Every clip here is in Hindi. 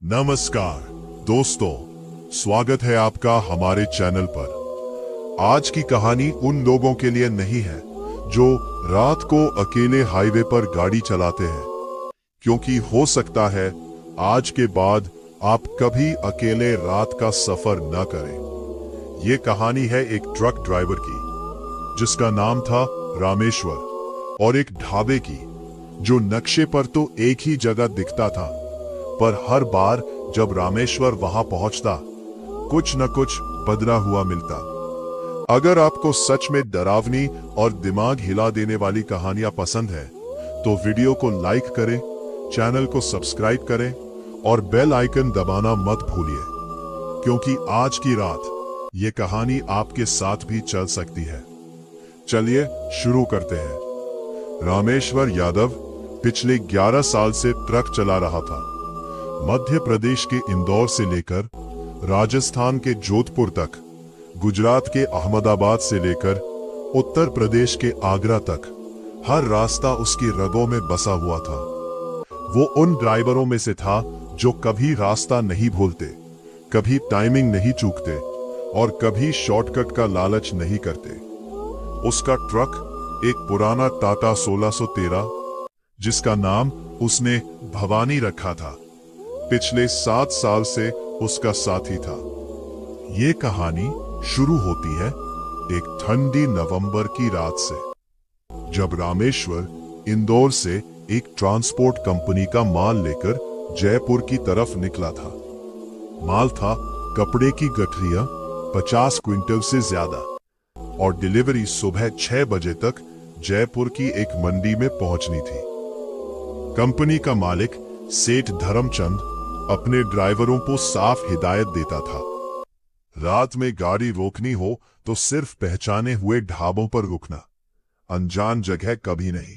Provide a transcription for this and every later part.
नमस्कार दोस्तों, स्वागत है आपका हमारे चैनल पर। आज की कहानी उन लोगों के लिए नहीं है जो रात को अकेले हाईवे पर गाड़ी चलाते हैं, क्योंकि हो सकता है आज के बाद आप कभी अकेले रात का सफर न करें। ये कहानी है एक ट्रक ड्राइवर की जिसका नाम था रामेश्वर, और एक ढाबे की जो नक्शे पर तो एक ही जगह दिखता था, पर हर बार जब रामेश्वर वहां पहुंचता कुछ न कुछ बदला हुआ मिलता। अगर आपको सच में डरावनी और दिमाग हिला देने वाली कहानियां पसंद है तो वीडियो को लाइक करें, चैनल को सब्सक्राइब करें और बेल आइकन दबाना मत भूलिए, क्योंकि आज की रात ये कहानी आपके साथ भी चल सकती है। चलिए शुरू करते हैं। रामेश्वर यादव पिछले 11 साल से ट्रक चला रहा था। मध्य प्रदेश के इंदौर से लेकर राजस्थान के जोधपुर तक, गुजरात के अहमदाबाद से लेकर उत्तर प्रदेश के आगरा तक, हर रास्ता उसकी रगों में बसा हुआ था। वो उन ड्राइवरों में से था जो कभी रास्ता नहीं भूलते, कभी टाइमिंग नहीं चूकते और कभी शॉर्टकट का लालच नहीं करते। उसका ट्रक एक पुराना टाटा 1613, जिसका नाम उसने भवानी रखा था, पिछले 7 साल से उसका साथी था। ये कहानी शुरू होती है एक ठंडी नवंबर की रात से, जब रामेश्वर इंदौर से एक ट्रांसपोर्ट कंपनी का माल लेकर जयपुर की तरफ निकला था। माल था कपड़े की गठरियां 50 क्विंटल से ज्यादा, और डिलीवरी सुबह 6 बजे तक जयपुर की एक मंडी में पहुंचनी थी। कंपनी का मालिक सेठ धर्मचंद अपने ड्राइवरों को साफ हिदायत देता था, रात में गाड़ी रोकनी हो तो सिर्फ पहचाने हुए ढाबों पर रुकना, अनजान जगह कभी नहीं।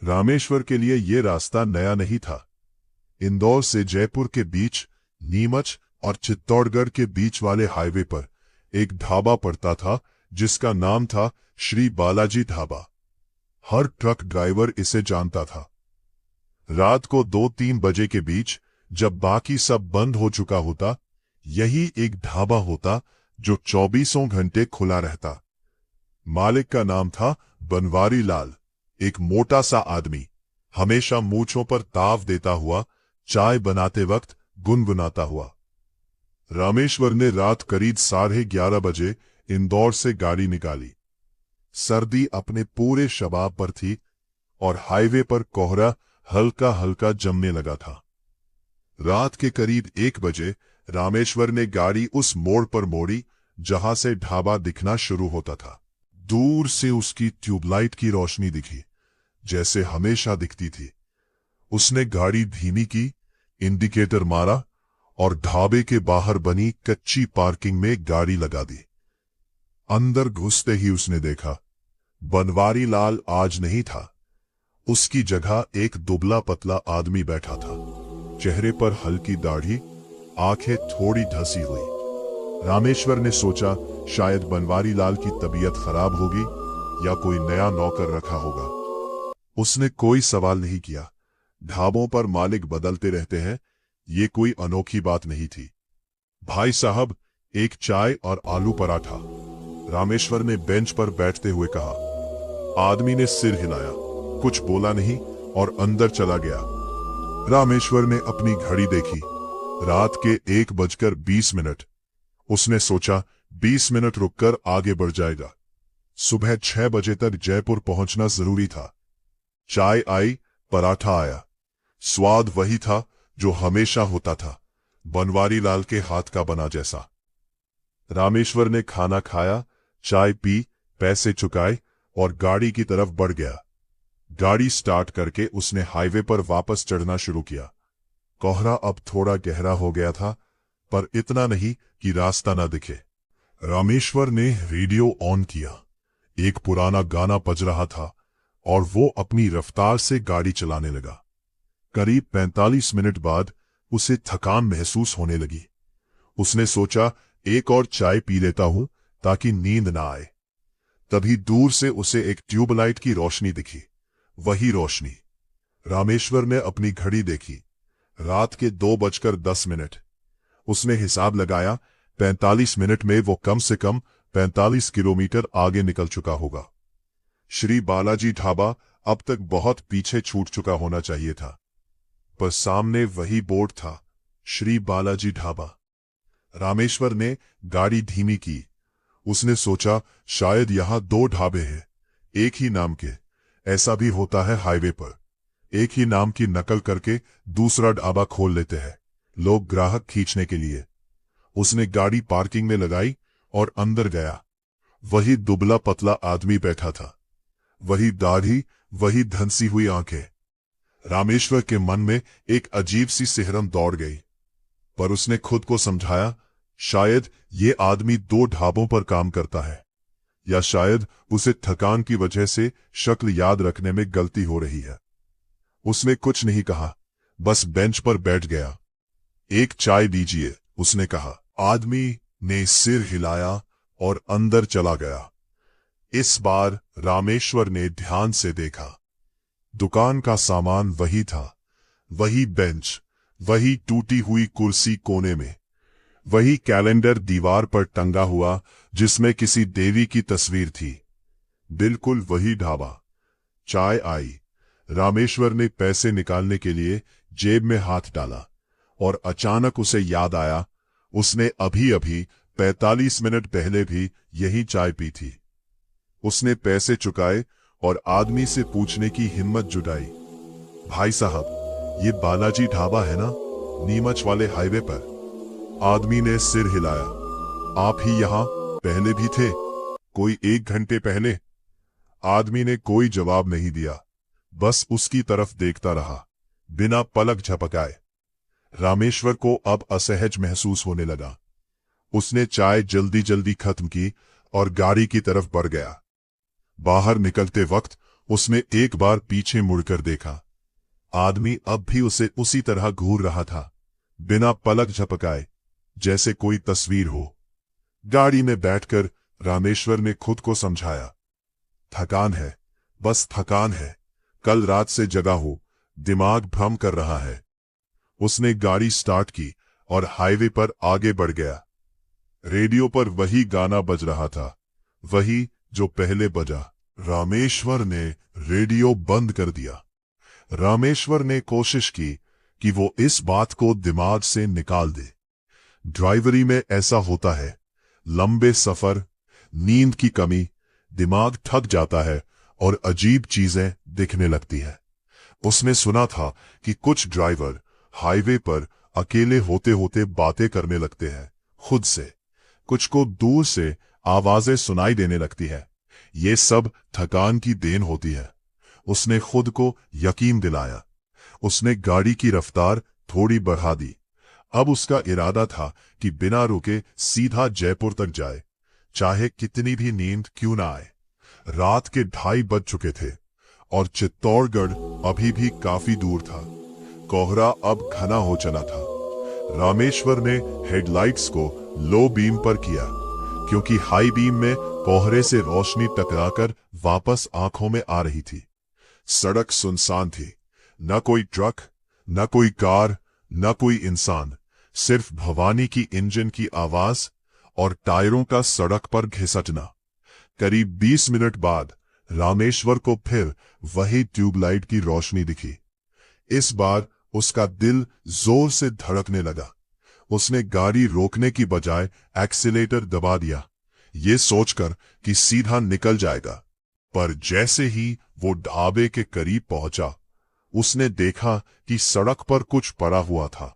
रामेश्वर के लिए यह रास्ता नया नहीं था। इंदौर से जयपुर के बीच, नीमच और चित्तौड़गढ़ के बीच वाले हाईवे पर एक ढाबा पड़ता था जिसका नाम था श्री बालाजी ढाबा। हर ट्रक ड्राइवर इसे जानता था। रात को 2-3 बजे के बीच, जब बाकी सब बंद हो चुका होता, यही एक ढाबा होता जो 24 घंटे खुला रहता। मालिक का नाम था बनवारी लाल, एक मोटा सा आदमी, हमेशा मूंछों पर ताव देता हुआ, चाय बनाते वक्त गुनगुनाता हुआ। रामेश्वर ने रात करीब 11:30 बजे इंदौर से गाड़ी निकाली। सर्दी अपने पूरे शबाब पर थी और हाईवे पर कोहरा हल्का हल्का जमने लगा था। रात के करीब 1 बजे रामेश्वर ने गाड़ी उस मोड़ पर मोड़ी जहां से ढाबा दिखना शुरू होता था। दूर से उसकी ट्यूबलाइट की रोशनी दिखी, जैसे हमेशा दिखती थी। उसने गाड़ी धीमी की, इंडिकेटर मारा और ढाबे के बाहर बनी कच्ची पार्किंग में गाड़ी लगा दी। अंदर घुसते ही उसने देखा, बनवारी लाल आज नहीं था। उसकी जगह एक दुबला पतला आदमी बैठा था, चेहरे पर हल्की दाढ़ी, आंखें थोड़ी धसी हुई। रामेश्वर ने सोचा शायद बनवारी लाल की तबीयत खराब होगी या कोई नया नौकर रखा होगा। उसने कोई सवाल नहीं किया। ढाबों पर मालिक बदलते रहते हैं, ये कोई अनोखी बात नहीं थी। भाई साहब, एक चाय और आलू पराठा, रामेश्वर ने बेंच पर बैठते हुए कहा। आदमी ने सिर हिलाया, कुछ बोला नहीं और अंदर चला गया। रामेश्वर ने अपनी घड़ी देखी, रात के 1:20। उसने सोचा 20 मिनट रुककर आगे बढ़ जाएगा। सुबह 6 बजे तक जयपुर पहुंचना जरूरी था। चाय आई, पराठा आया। स्वाद वही था जो हमेशा होता था, बनवारी लाल के हाथ का बना जैसा। रामेश्वर ने खाना खाया, चाय पी, पैसे चुकाए और गाड़ी की तरफ बढ़ गया। गाड़ी स्टार्ट करके उसने हाईवे पर वापस चढ़ना शुरू किया। कोहरा अब थोड़ा गहरा हो गया था, पर इतना नहीं कि रास्ता ना दिखे। रामेश्वर ने रेडियो ऑन किया। एक पुराना गाना बज रहा था और वो अपनी रफ्तार से गाड़ी चलाने लगा। करीब 45 मिनट बाद उसे थकान महसूस होने लगी। उसने सोचा एक और चाय पी लेता हूं ताकि नींद ना आए। तभी दूर से उसे एक ट्यूबलाइट की रोशनी दिखी। वही रोशनी। रामेश्वर ने अपनी घड़ी देखी, रात के 2:10। उसने हिसाब लगाया, 45 मिनट में वो कम से कम 45 किलोमीटर आगे निकल चुका होगा। श्री बालाजी ढाबा अब तक बहुत पीछे छूट चुका होना चाहिए था, पर सामने वही बोर्ड था, श्री बालाजी ढाबा। रामेश्वर ने गाड़ी धीमी की। उसने सोचा शायद यहां 2 ढाबे हैं, एक ही नाम के। ऐसा भी होता है हाईवे पर, एक ही नाम की नकल करके दूसरा ढाबा खोल लेते हैं लोग ग्राहक खींचने के लिए। उसने गाड़ी पार्किंग में लगाई और अंदर गया। वही दुबला पतला आदमी बैठा था, वही दाढ़ी, वही धंसी हुई आंखें। रामेश्वर के मन में एक अजीब सी सिहरन दौड़ गई, पर उसने खुद को समझाया शायद ये आदमी 2 ढाबों पर काम करता है, या शायद उसे थकान की वजह से शक्ल याद रखने में गलती हो रही है। उसने कुछ नहीं कहा, बस बेंच पर बैठ गया। एक चाय दीजिए, उसने कहा। आदमी ने सिर हिलाया और अंदर चला गया। इस बार रामेश्वर ने ध्यान से देखा। दुकान का सामान वही था, वही बेंच, वही टूटी हुई कुर्सी कोने में, वही कैलेंडर दीवार पर टंगा हुआ जिसमें किसी देवी की तस्वीर थी। बिल्कुल वही ढाबा। चाय आई। रामेश्वर ने पैसे निकालने के लिए जेब में हाथ डाला और अचानक उसे याद आया, उसने अभी अभी 45 मिनट पहले भी यही चाय पी थी। उसने पैसे चुकाए और आदमी से पूछने की हिम्मत जुटाई, भाई साहब, ये बालाजी ढाबा है ना, नीमच वाले हाईवे पर? आदमी ने सिर हिलाया। आप ही यहां पहले भी थे? कोई 1 घंटे पहले। आदमी ने कोई जवाब नहीं दिया, बस उसकी तरफ देखता रहा, बिना पलक झपकाए। रामेश्वर को अब असहज महसूस होने लगा। उसने चाय जल्दी जल्दी खत्म की और गाड़ी की तरफ बढ़ गया। बाहर निकलते वक्त उसने एक बार पीछे मुड़कर देखा। आदमी अब भी उसे उसी तरह घूर रहा था, बिना पलक झपकाए, जैसे कोई तस्वीर हो। गाड़ी में बैठकर रामेश्वर ने खुद को समझाया, थकान है, बस थकान है, कल रात से जगा हूं, दिमाग भ्रम कर रहा है। उसने गाड़ी स्टार्ट की और हाईवे पर आगे बढ़ गया। रेडियो पर वही गाना बज रहा था, वही जो पहले बजा। रामेश्वर ने रेडियो बंद कर दिया। रामेश्वर ने कोशिश की कि वो इस बात को दिमाग से निकाल दे। ड्राइवरी में ऐसा होता है, लंबे सफर, नींद की कमी, दिमाग थक जाता है और अजीब चीजें दिखने लगती है। उसने सुना था कि कुछ ड्राइवर हाईवे पर अकेले होते होते बातें करने लगते हैं खुद से, कुछ को दूर से आवाजें सुनाई देने लगती है। ये सब थकान की देन होती है। उसने खुद को यकीन दिलाया। उसने गाड़ी की रफ्तार थोड़ी बढ़ा दी। अब उसका इरादा था कि बिना रुके सीधा जयपुर तक जाए, चाहे कितनी भी नींद क्यों ना आए। रात के 2:30 बज चुके थे और चित्तौड़गढ़ अभी भी काफी दूर था। कोहरा अब घना हो चला था। रामेश्वर ने हेडलाइट्स को लो बीम पर किया, क्योंकि हाई बीम में कोहरे से रोशनी टकराकर वापस आंखों में आ रही थी। सड़क सुनसान थी, न कोई ट्रक, न कोई कार, न कोई इंसान, सिर्फ भवानी की इंजन की आवाज और टायरों का सड़क पर घिसटना। करीब 20 मिनट बाद रामेश्वर को फिर वही ट्यूबलाइट की रोशनी दिखी। इस बार उसका दिल जोर से धड़कने लगा। उसने गाड़ी रोकने की बजाय एक्सीलेटर दबा दिया, ये सोचकर कि सीधा निकल जाएगा। पर जैसे ही वो ढाबे के करीब पहुंचा, उसने देखा कि सड़क पर कुछ पड़ा हुआ था।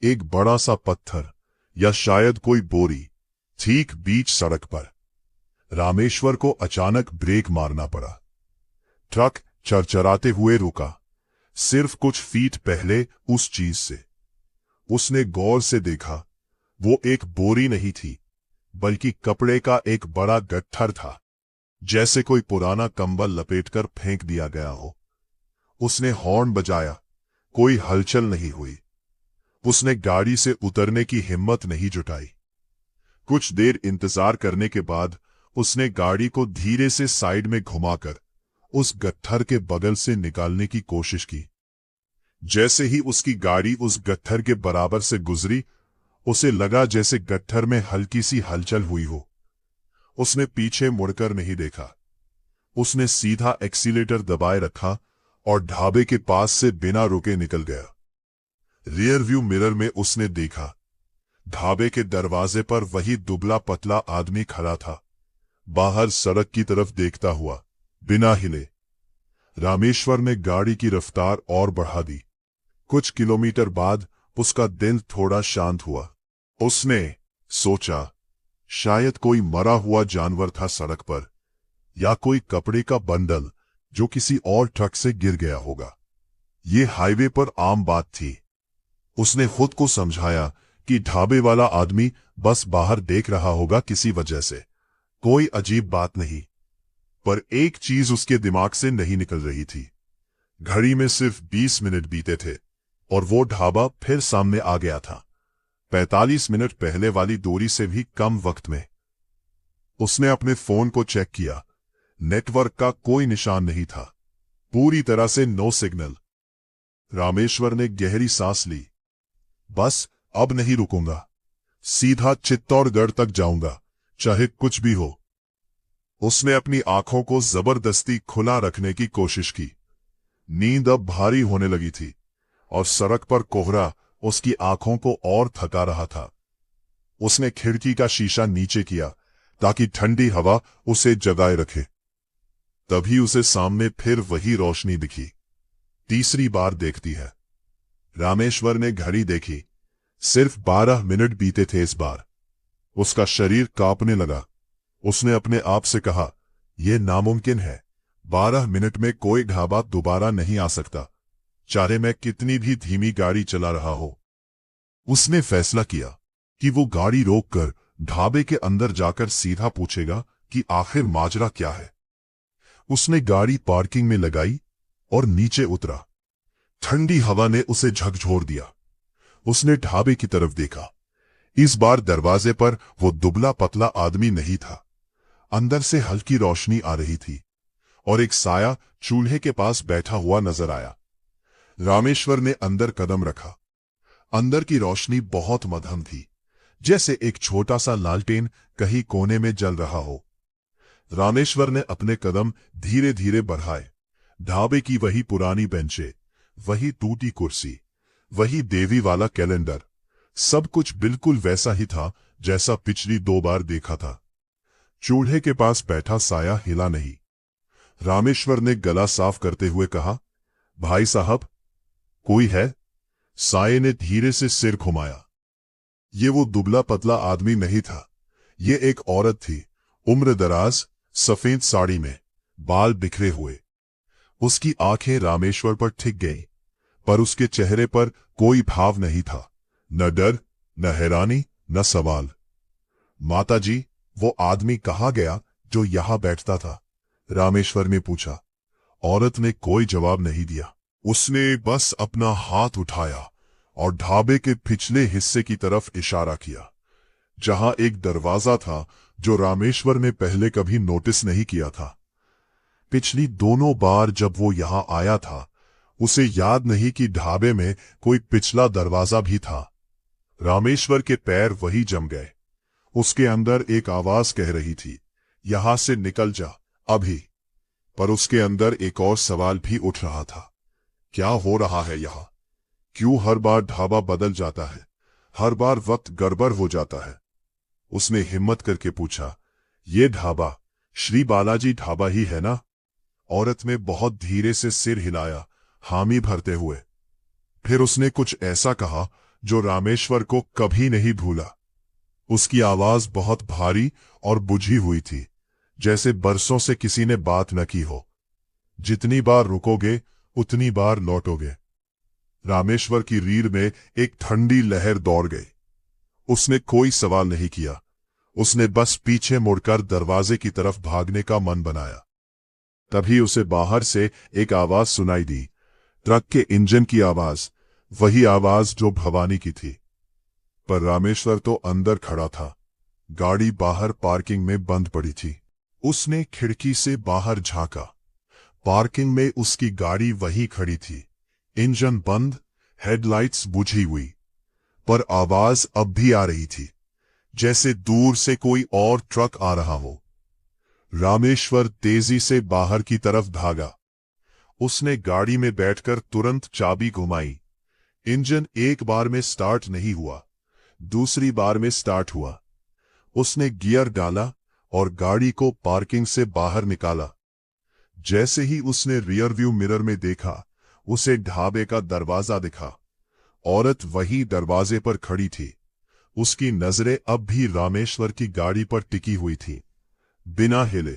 एक बड़ा सा पत्थर, या शायद कोई बोरी, ठीक बीच सड़क पर। रामेश्वर को अचानक ब्रेक मारना पड़ा। ट्रक चरचराते हुए रुका, सिर्फ कुछ फीट पहले उस चीज से। उसने गौर से देखा, वो एक बोरी नहीं थी, बल्कि कपड़े का एक बड़ा गट्ठर था, जैसे कोई पुराना कंबल लपेटकर फेंक दिया गया हो। उसने हॉर्न बजाया, कोई हलचल नहीं हुई। उसने गाड़ी से उतरने की हिम्मत नहीं जुटाई। कुछ देर इंतजार करने के बाद उसने गाड़ी को धीरे से साइड में घुमाकर उस गट्ठर के बगल से निकालने की कोशिश की। जैसे ही उसकी गाड़ी उस गट्ठर के बराबर से गुजरी, उसे लगा जैसे गट्ठर में हल्की सी हलचल हुई हो। उसने पीछे मुड़कर नहीं देखा। उसने सीधा एक्सीलेटर दबाए रखा और ढाबे के पास से बिना रुके निकल गया। रियर व्यू मिरर में उसने देखा, ढाबे के दरवाजे पर वही दुबला पतला आदमी खड़ा था, बाहर सड़क की तरफ देखता हुआ, बिना हिले। रामेश्वर ने गाड़ी की रफ्तार और बढ़ा दी। कुछ किलोमीटर बाद उसका दिल थोड़ा शांत हुआ। उसने सोचा, शायद कोई मरा हुआ जानवर था सड़क पर, या कोई कपड़े का बंडल जो किसी और ट्रक से गिर गया होगा। ये हाईवे पर आम बात थी। उसने खुद को समझाया कि ढाबे वाला आदमी बस बाहर देख रहा होगा किसी वजह से, कोई अजीब बात नहीं। पर एक चीज उसके दिमाग से नहीं निकल रही थी। घड़ी में सिर्फ 20 मिनट बीते थे और वो ढाबा फिर सामने आ गया था, 45 मिनट पहले वाली दूरी से भी कम वक्त में। उसने अपने फोन को चेक किया, नेटवर्क का कोई निशान नहीं था, पूरी तरह से नो सिग्नल। रामेश्वर ने गहरी सांस ली। बस अब नहीं रुकूंगा, सीधा चित्तौड़गढ़ तक जाऊंगा, चाहे कुछ भी हो। उसने अपनी आंखों को जबरदस्ती खुला रखने की कोशिश की। नींद अब भारी होने लगी थी और सड़क पर कोहरा उसकी आंखों को और थका रहा था। उसने खिड़की का शीशा नीचे किया ताकि ठंडी हवा उसे जगाए रखे। तभी उसे सामने फिर वही रोशनी दिखी। तीसरी बार देखती है। रामेश्वर ने घड़ी देखी, सिर्फ 12 मिनट बीते थे इस बार। उसका शरीर कांपने लगा। उसने अपने आप से कहा, यह नामुमकिन है, 12 मिनट में कोई ढाबा दोबारा नहीं आ सकता, चाहे मैं कितनी भी धीमी गाड़ी चला रहा हो। उसने फैसला किया कि वो गाड़ी रोककर ढाबे के अंदर जाकर सीधा पूछेगा कि आखिर माजरा क्या है। उसने गाड़ी पार्किंग में लगाई और नीचे उतरा। ठंडी हवा ने उसे झकझोर दिया। उसने ढाबे की तरफ देखा। इस बार दरवाजे पर वो दुबला पतला आदमी नहीं था। अंदर से हल्की रोशनी आ रही थी और एक साया चूल्हे के पास बैठा हुआ नजर आया। रामेश्वर ने अंदर कदम रखा। अंदर की रोशनी बहुत मध्यम थी, जैसे एक छोटा सा लालटेन कहीं कोने में जल रहा हो। रामेश्वर ने अपने कदम धीरे धीरे बढ़ाए। ढाबे की वही पुरानी बेंचें, वही टूटी कुर्सी, वही देवी वाला कैलेंडर, सब कुछ बिल्कुल वैसा ही था जैसा पिछली 2 बार देखा था। चूल्हे के पास बैठा साया हिला नहीं। रामेश्वर ने गला साफ करते हुए कहा, भाई साहब, कोई है? साये ने धीरे से सिर घुमाया। ये वो दुबला पतला आदमी नहीं था, ये एक औरत थी, उम्र दराज, सफेद साड़ी में, बाल बिखरे हुए। उसकी आंखें रामेश्वर पर टिक गईं, पर उसके चेहरे पर कोई भाव नहीं था, न डर, न हैरानी, न सवाल। माताजी, वो आदमी कहाँ गया जो यहां बैठता था? रामेश्वर ने पूछा। औरत ने कोई जवाब नहीं दिया। उसने बस अपना हाथ उठाया और ढाबे के पिछले हिस्से की तरफ इशारा किया, जहां एक दरवाजा था जो रामेश्वर ने पहले कभी नोटिस नहीं किया था। पिछली दोनों बार जब वो यहां आया था, उसे याद नहीं कि ढाबे में कोई पिछला दरवाजा भी था। रामेश्वर के पैर वही जम गए। उसके अंदर एक आवाज कह रही थी, यहां से निकल जा, अभी। पर उसके अंदर एक और सवाल भी उठ रहा था, क्या हो रहा है यहां? क्यों हर बार ढाबा बदल जाता है? हर बार वक्त गड़बड़ हो जाता है। उसने हिम्मत करके पूछा, ये ढाबा श्री बालाजी ढाबा ही है ना? औरत ने बहुत धीरे से सिर हिलाया, हामी भरते हुए। फिर उसने कुछ ऐसा कहा जो रामेश्वर को कभी नहीं भूला। उसकी आवाज बहुत भारी और बुझी हुई थी, जैसे बरसों से किसी ने बात न की हो। जितनी बार रुकोगे उतनी बार लौटोगे। रामेश्वर की रीढ़ में एक ठंडी लहर दौड़ गई। उसने कोई सवाल नहीं किया। उसने बस पीछे मुड़कर दरवाजे की तरफ भागने का मन बनाया। तभी उसे बाहर से एक आवाज सुनाई दी, ट्रक के इंजन की आवाज, वही आवाज जो भवानी की थी। पर रामेश्वर तो अंदर खड़ा था। गाड़ी बाहर पार्किंग में बंद पड़ी थी। उसने खिड़की से बाहर झांका। पार्किंग में उसकी गाड़ी वहीं खड़ी थी, इंजन बंद, हेडलाइट्स बुझी हुई, पर आवाज अब भी आ रही थी, जैसे दूर से कोई और ट्रक आ रहा हो। रामेश्वर तेजी से बाहर की तरफ भागा। उसने गाड़ी में बैठकर तुरंत चाबी घुमाई। इंजन एक बार में स्टार्ट नहीं हुआ, दूसरी बार में स्टार्ट हुआ। उसने गियर डाला और गाड़ी को पार्किंग से बाहर निकाला। जैसे ही उसने रियर व्यू मिरर में देखा, उसे ढाबे का दरवाजा दिखा। औरत वही दरवाजे पर खड़ी थी। उसकी नजरें अब भी रामेश्वर की गाड़ी पर टिकी हुई थी, बिना हिले।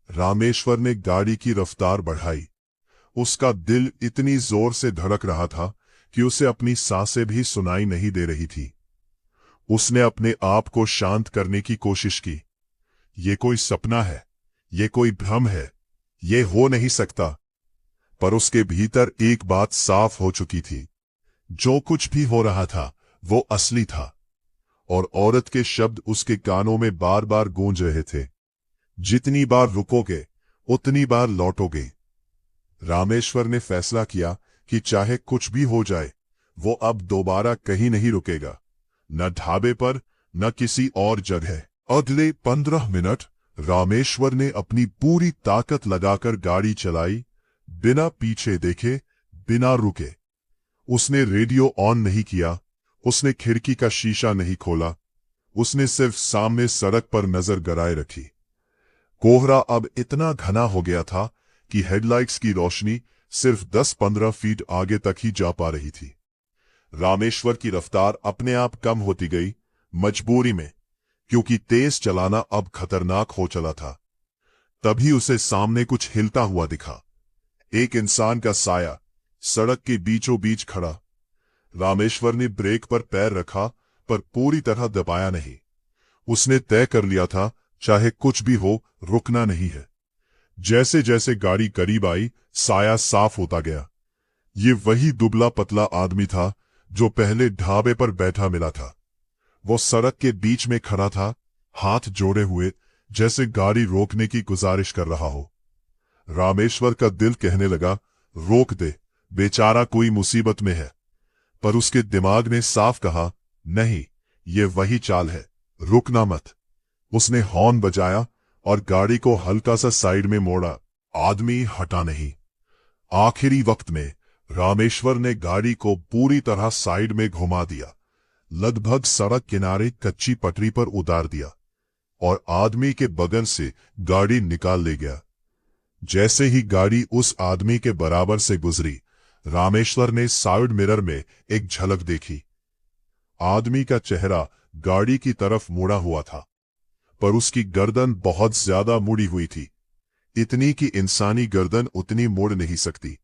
रामेश्वर ने गाड़ी की रफ्तार बढ़ाई। उसका दिल इतनी जोर से धड़क रहा था कि उसे अपनी सांसें भी सुनाई नहीं दे रही थी। उसने अपने आप को शांत करने की कोशिश की। ये कोई सपना है, ये कोई भ्रम है, ये हो नहीं सकता। पर उसके भीतर एक बात साफ हो चुकी थी, जो कुछ भी हो रहा था वो असली था। और औरत के शब्द उसके कानों में बार बार गूंज रहे थे, जितनी बार रुकोगे उतनी बार लौटोगे। रामेश्वर ने फैसला किया कि चाहे कुछ भी हो जाए, वो अब दोबारा कहीं नहीं रुकेगा, न ढाबे पर, न किसी और जगह। अगले 15 मिनट रामेश्वर ने अपनी पूरी ताकत लगाकर गाड़ी चलाई, बिना पीछे देखे, बिना रुके। उसने रेडियो ऑन नहीं किया, उसने खिड़की का शीशा नहीं खोला, उसने सिर्फ सामने सड़क पर नजर गड़ाए रखी। कोहरा अब इतना घना हो गया था कि हेडलाइट्स की रोशनी सिर्फ 10-15 फीट आगे तक ही जा पा रही थी। रामेश्वर की रफ्तार अपने आप कम होती गई, मजबूरी में, क्योंकि तेज चलाना अब खतरनाक हो चला था। तभी उसे सामने कुछ हिलता हुआ दिखा। एक इंसान का साया सड़क के बीचों बीच खड़ा। रामेश्वर ने ब्रेक पर पैर रखा, पर पूरी तरह दबाया नहीं। उसने तय कर लिया था, चाहे कुछ भी हो, रुकना नहीं है। जैसे जैसे गाड़ी करीब आई, साया साफ होता गया। ये वही दुबला पतला आदमी था जो पहले ढाबे पर बैठा मिला था। वो सड़क के बीच में खड़ा था, हाथ जोड़े हुए, जैसे गाड़ी रोकने की गुजारिश कर रहा हो। रामेश्वर का दिल कहने लगा, रोक दे, बेचारा कोई मुसीबत में है। पर उसके दिमाग ने साफ कहा, नहीं, ये वही चाल है, रुकना मत। उसने हॉर्न बजाया और गाड़ी को हल्का सा साइड में मोड़ा। आदमी हटा नहीं। आखिरी वक्त में रामेश्वर ने गाड़ी को पूरी तरह साइड में घुमा दिया, लगभग सड़क किनारे कच्ची पटरी पर उतार दिया, और आदमी के बगल से गाड़ी निकाल ले गया। जैसे ही गाड़ी उस आदमी के बराबर से गुजरी, रामेश्वर ने साइड मिरर में एक झलक देखी। आदमी का चेहरा गाड़ी की तरफ मुड़ा हुआ था, पर उसकी गर्दन बहुत ज्यादा मुड़ी हुई थी, इतनी कि इंसानी गर्दन उतनी मुड़ नहीं सकती।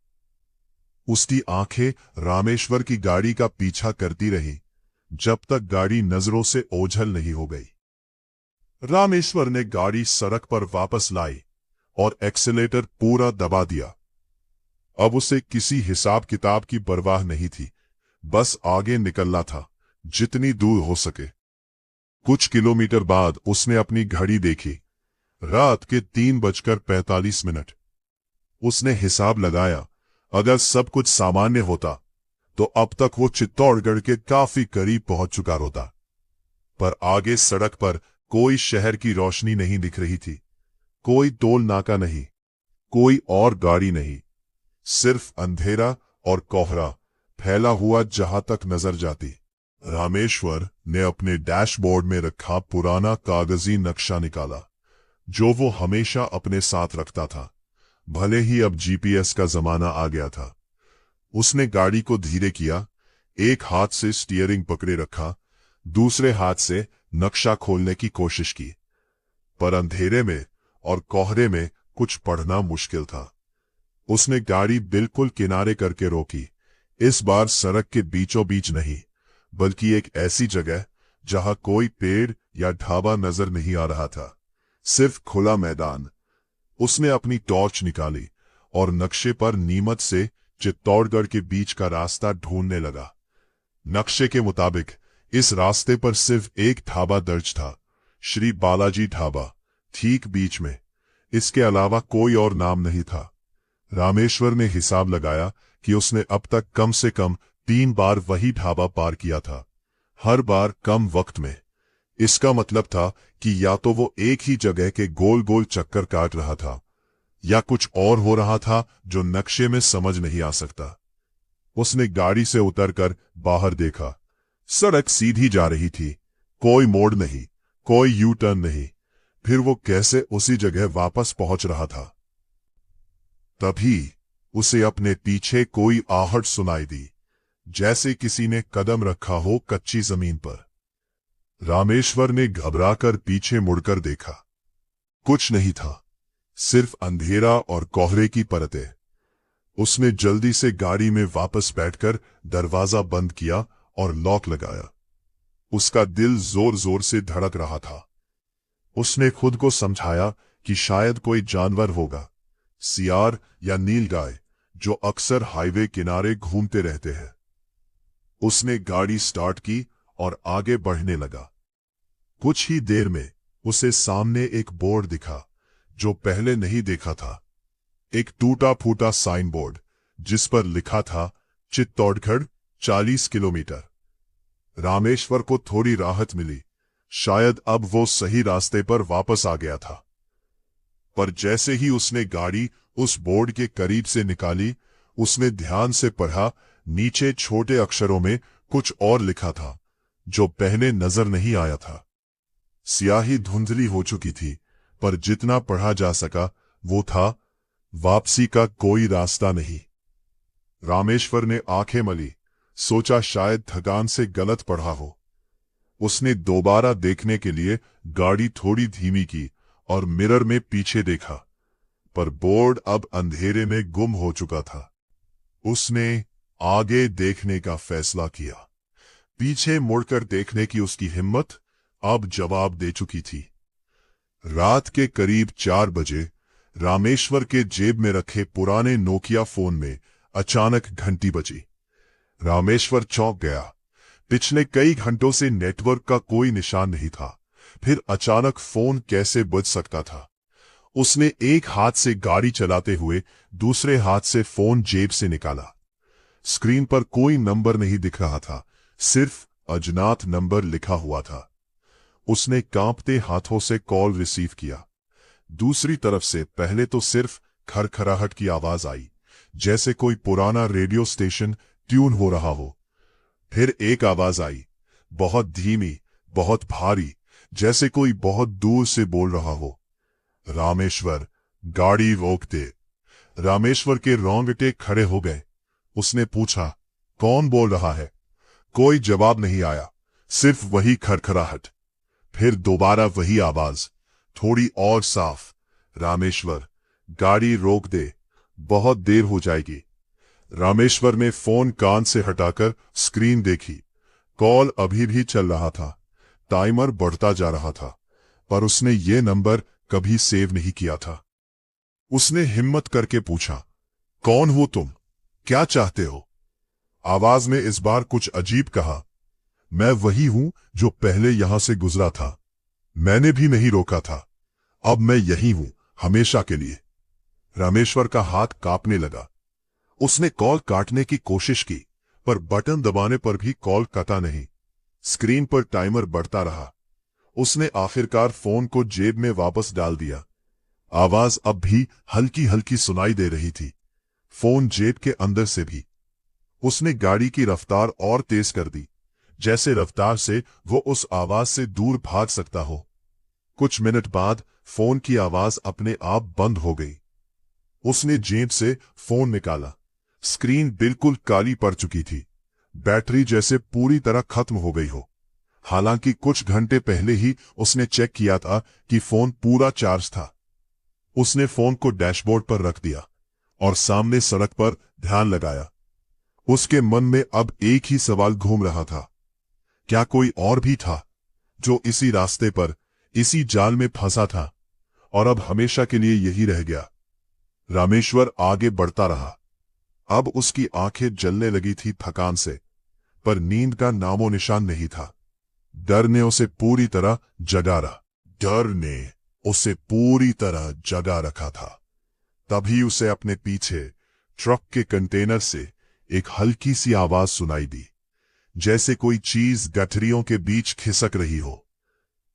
उसकी आंखें रामेश्वर की गाड़ी का पीछा करती रहीं, जब तक गाड़ी नजरों से ओझल नहीं हो गई। रामेश्वर ने गाड़ी सड़क पर वापस लाई और एक्सीलेटर पूरा दबा दिया। अब उसे किसी हिसाब किताब की परवाह नहीं थी, बस आगे निकलना था, जितनी दूर हो सके। कुछ किलोमीटर बाद उसने अपनी घड़ी देखी, रात के 3:45। उसने हिसाब लगाया, अगर सब कुछ सामान्य होता तो अब तक वो चित्तौड़गढ़ के काफी करीब पहुंच चुका होता। पर आगे सड़क पर कोई शहर की रोशनी नहीं दिख रही थी, कोई टोल नाका नहीं, कोई और गाड़ी नहीं, सिर्फ अंधेरा और कोहरा फैला हुआ जहां तक नजर जाती। रामेश्वर ने अपने डैशबोर्ड में रखा पुराना कागजी नक्शा निकाला, जो वो हमेशा अपने साथ रखता था, भले ही अब जीपीएस का जमाना आ गया था। उसने गाड़ी को धीरे किया, एक हाथ से स्टीयरिंग पकड़े रखा, दूसरे हाथ से नक्शा खोलने की कोशिश की। पर अंधेरे में और कोहरे में कुछ पढ़ना मुश्किल था। उसने गाड़ी बिल्कुल किनारे करके रोकी, इस बार सड़क के बीचों बीच नहीं, बल्कि एक ऐसी जगह जहां कोई पेड़ या ढाबा नजर नहीं आ रहा था, सिर्फ खुला मैदान। उसने अपनी टॉर्च निकाली और नक्शे पर नीमच से चित्तौड़गढ़ के बीच का रास्ता ढूंढने लगा। नक्शे के मुताबिक इस रास्ते पर सिर्फ एक ढाबा दर्ज था, श्री बालाजी ढाबा, ठीक बीच में। इसके अलावा कोई और नाम नहीं था। रामेश्वर ने हिसाब लगाया कि उसने अब तक कम से कम 3 बार वही ढाबा पार किया था, हर बार कम वक्त में। इसका मतलब था कि या तो वो एक ही जगह के गोल गोल चक्कर काट रहा था, या कुछ और हो रहा था जो नक्शे में समझ नहीं आ सकता। उसने गाड़ी से उतरकर बाहर देखा। सड़क सीधी जा रही थी, कोई मोड़ नहीं, कोई यू टर्न नहीं। फिर वो कैसे उसी जगह वापस पहुंच रहा था? तभी उसे अपने पीछे कोई आहट सुनाई दी, जैसे किसी ने कदम रखा हो कच्ची जमीन पर। रामेश्वर ने घबराकर पीछे मुड़कर देखा। कुछ नहीं था, सिर्फ अंधेरा और कोहरे की परतें। उसने जल्दी से गाड़ी में वापस बैठकर दरवाजा बंद किया और लॉक लगाया। उसका दिल जोर जोर से धड़क रहा था। उसने खुद को समझाया कि शायद कोई जानवर होगा, सियार या नीलगाय, जो अक्सर हाईवे किनारे घूमते रहते हैं। उसने गाड़ी स्टार्ट की और आगे बढ़ने लगा। कुछ ही देर में उसे सामने एक बोर्ड दिखा जो पहले नहीं देखा था। एक टूटा फूटा साइन बोर्ड जिस पर लिखा था चित्तौड़गढ़ 40 किलोमीटर। रामेश्वर को थोड़ी राहत मिली, शायद अब वो सही रास्ते पर वापस आ गया था। पर जैसे ही उसने गाड़ी उस बोर्ड के करीब से निकाली, उसने ध्यान से पढ़ा। नीचे छोटे अक्षरों में कुछ और लिखा था जो पहले नजर नहीं आया था। स्याही धुंधली हो चुकी थी, पर जितना पढ़ा जा सका वो था, वापसी का कोई रास्ता नहीं। रामेश्वर ने आंखें मली, सोचा शायद थकान से गलत पढ़ा हो। उसने दोबारा देखने के लिए गाड़ी थोड़ी धीमी की और मिरर में पीछे देखा, पर बोर्ड अब अंधेरे में गुम हो चुका था। उसने आगे देखने का फैसला किया। पीछे मुड़कर देखने की उसकी हिम्मत अब जवाब दे चुकी थी। रात के करीब 4 बजे रामेश्वर के जेब में रखे पुराने नोकिया फोन में अचानक घंटी बजी। रामेश्वर चौंक गया। पिछले कई घंटों से नेटवर्क का कोई निशान नहीं था, फिर अचानक फोन कैसे बज सकता था? उसने एक हाथ से गाड़ी चलाते हुए दूसरे हाथ से फोन जेब से निकाला। स्क्रीन पर कोई नंबर नहीं दिख रहा था, सिर्फ अज्ञात नंबर लिखा हुआ था। उसने कांपते हाथों से कॉल रिसीव किया। दूसरी तरफ से पहले तो सिर्फ खरखराहट की आवाज आई, जैसे कोई पुराना रेडियो स्टेशन ट्यून हो रहा हो। फिर एक आवाज आई, बहुत धीमी, बहुत भारी, जैसे कोई बहुत दूर से बोल रहा हो। रामेश्वर, गाड़ी रोक दे। रामेश्वर के रोंगटे खड़े हो गए। उसने पूछा, कौन बोल रहा है? कोई जवाब नहीं आया, सिर्फ वही खरखराहट। फिर दोबारा वही आवाज, थोड़ी और साफ, रामेश्वर, गाड़ी रोक दे, बहुत देर हो जाएगी। रामेश्वर ने फोन कान से हटाकर स्क्रीन देखी। कॉल अभी भी चल रहा था, टाइमर बढ़ता जा रहा था, पर उसने ये नंबर कभी सेव नहीं किया था। उसने हिम्मत करके पूछा, कौन हो तुम? क्या चाहते हो? आवाज ने इस बार कुछ अजीब कहा, मैं वही हूं जो पहले यहां से गुजरा था। मैंने भी नहीं रोका था। अब मैं यही हूं, हमेशा के लिए। रामेश्वर का हाथ कांपने लगा। उसने कॉल काटने की कोशिश की, पर बटन दबाने पर भी कॉल कटा नहीं। स्क्रीन पर टाइमर बढ़ता रहा। उसने आखिरकार फोन को जेब में वापस डाल दिया। आवाज अब भी हल्की हल्की सुनाई दे रही थी, फोन जेब के अंदर से भी। उसने गाड़ी की रफ्तार और तेज कर दी, जैसे रफ्तार से वो उस आवाज से दूर भाग सकता हो। कुछ मिनट बाद फोन की आवाज अपने आप बंद हो गई। उसने जेब से फोन निकाला। स्क्रीन बिल्कुल काली पड़ चुकी थी, बैटरी जैसे पूरी तरह खत्म हो गई हो। हालांकि कुछ घंटे पहले ही उसने चेक किया था कि फोन पूरा चार्ज था। उसने फोन को डैशबोर्ड पर रख दिया और सामने सड़क पर ध्यान लगाया। उसके मन में अब एक ही सवाल घूम रहा था, क्या कोई और भी था जो इसी रास्ते पर, इसी जाल में फंसा था और अब हमेशा के लिए यही रह गया? रामेश्वर आगे बढ़ता रहा। अब उसकी आंखें जलने लगी थी थकान से, पर नींद का नामो निशान नहीं था। डर ने उसे पूरी तरह जगा रहा। डर ने उसे पूरी तरह जगा रखा था। तभी उसे अपने पीछे ट्रक के कंटेनर से एक हल्की सी आवाज सुनाई दी, जैसे कोई चीज गठरियों के बीच खिसक रही हो।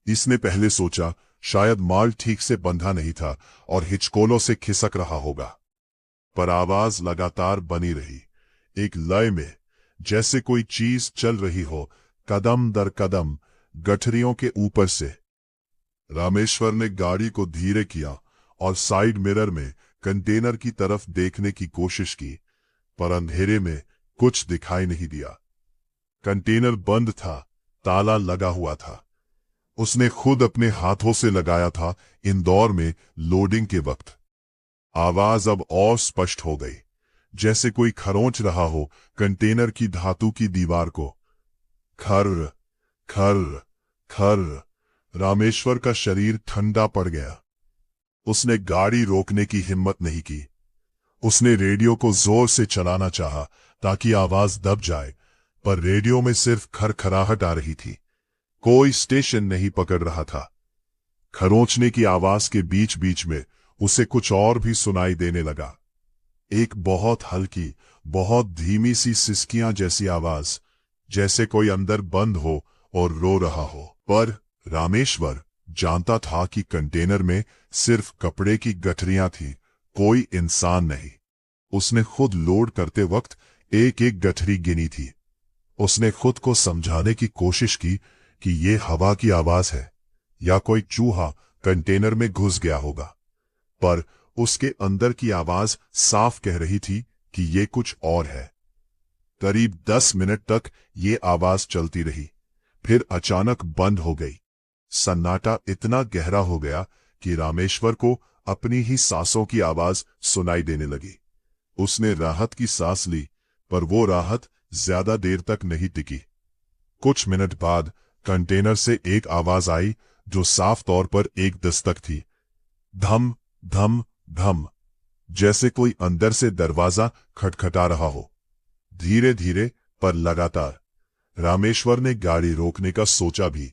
इसने पहले सोचा शायद माल ठीक से बंधा नहीं था और हिचकोलों से खिसक रहा होगा, पर आवाज लगातार बनी रही, एक लय में, जैसे कोई चीज चल रही हो, कदम दर कदम गठरियों के ऊपर से। रामेश्वर ने गाड़ी को धीरे किया और साइड मिरर में कंटेनर की तरफ देखने की कोशिश की, पर अंधेरे में कुछ दिखाई नहीं दिया। कंटेनर बंद था, ताला लगा हुआ था। उसने खुद अपने हाथों से लगाया था इंदौर में लोडिंग के वक्त। आवाज अब और स्पष्ट हो गई, जैसे कोई खरोंच रहा हो कंटेनर की धातु की दीवार को। खर्र खर्र खर्र। रामेश्वर का शरीर ठंडा पड़ गया। उसने गाड़ी रोकने की हिम्मत नहीं की। उसने रेडियो को जोर से चलाना चाहा ताकि आवाज दब जाए, पर रेडियो में सिर्फ खरखराहट आ रही थी। कोई स्टेशन नहीं पकड़ रहा था। खरोंचने की आवाज के बीच बीच में उसे कुछ और भी सुनाई देने लगा, एक बहुत हल्की, बहुत धीमी सी सिसकियां जैसी आवाज, जैसे कोई अंदर बंद हो और रो रहा हो। पर रामेश्वर जानता था कि कंटेनर में सिर्फ कपड़े की गठरियां थी, कोई इंसान नहीं। उसने खुद लोड करते वक्त एक एक गठरी गिनी थी। उसने खुद को समझाने की कोशिश की कि यह हवा की आवाज है या कोई चूहा कंटेनर में घुस गया होगा, पर उसके अंदर की आवाज साफ कह रही थी कि यह कुछ और है। करीब 10 मिनट तक ये आवाज चलती रही, फिर अचानक बंद हो गई। सन्नाटा इतना गहरा हो गया कि रामेश्वर को अपनी ही सांसों की आवाज सुनाई देने लगी। उसने राहत की सांस ली, पर वो राहत ज्यादा देर तक नहीं टिकी। कुछ मिनट बाद कंटेनर से एक आवाज आई जो साफ तौर पर एक दस्तक थी, धम धम धम, जैसे कोई अंदर से दरवाजा खटखटा रहा हो। धीरे धीरे पर लगातार। रामेश्वर ने गाड़ी रोकने का सोचा भी,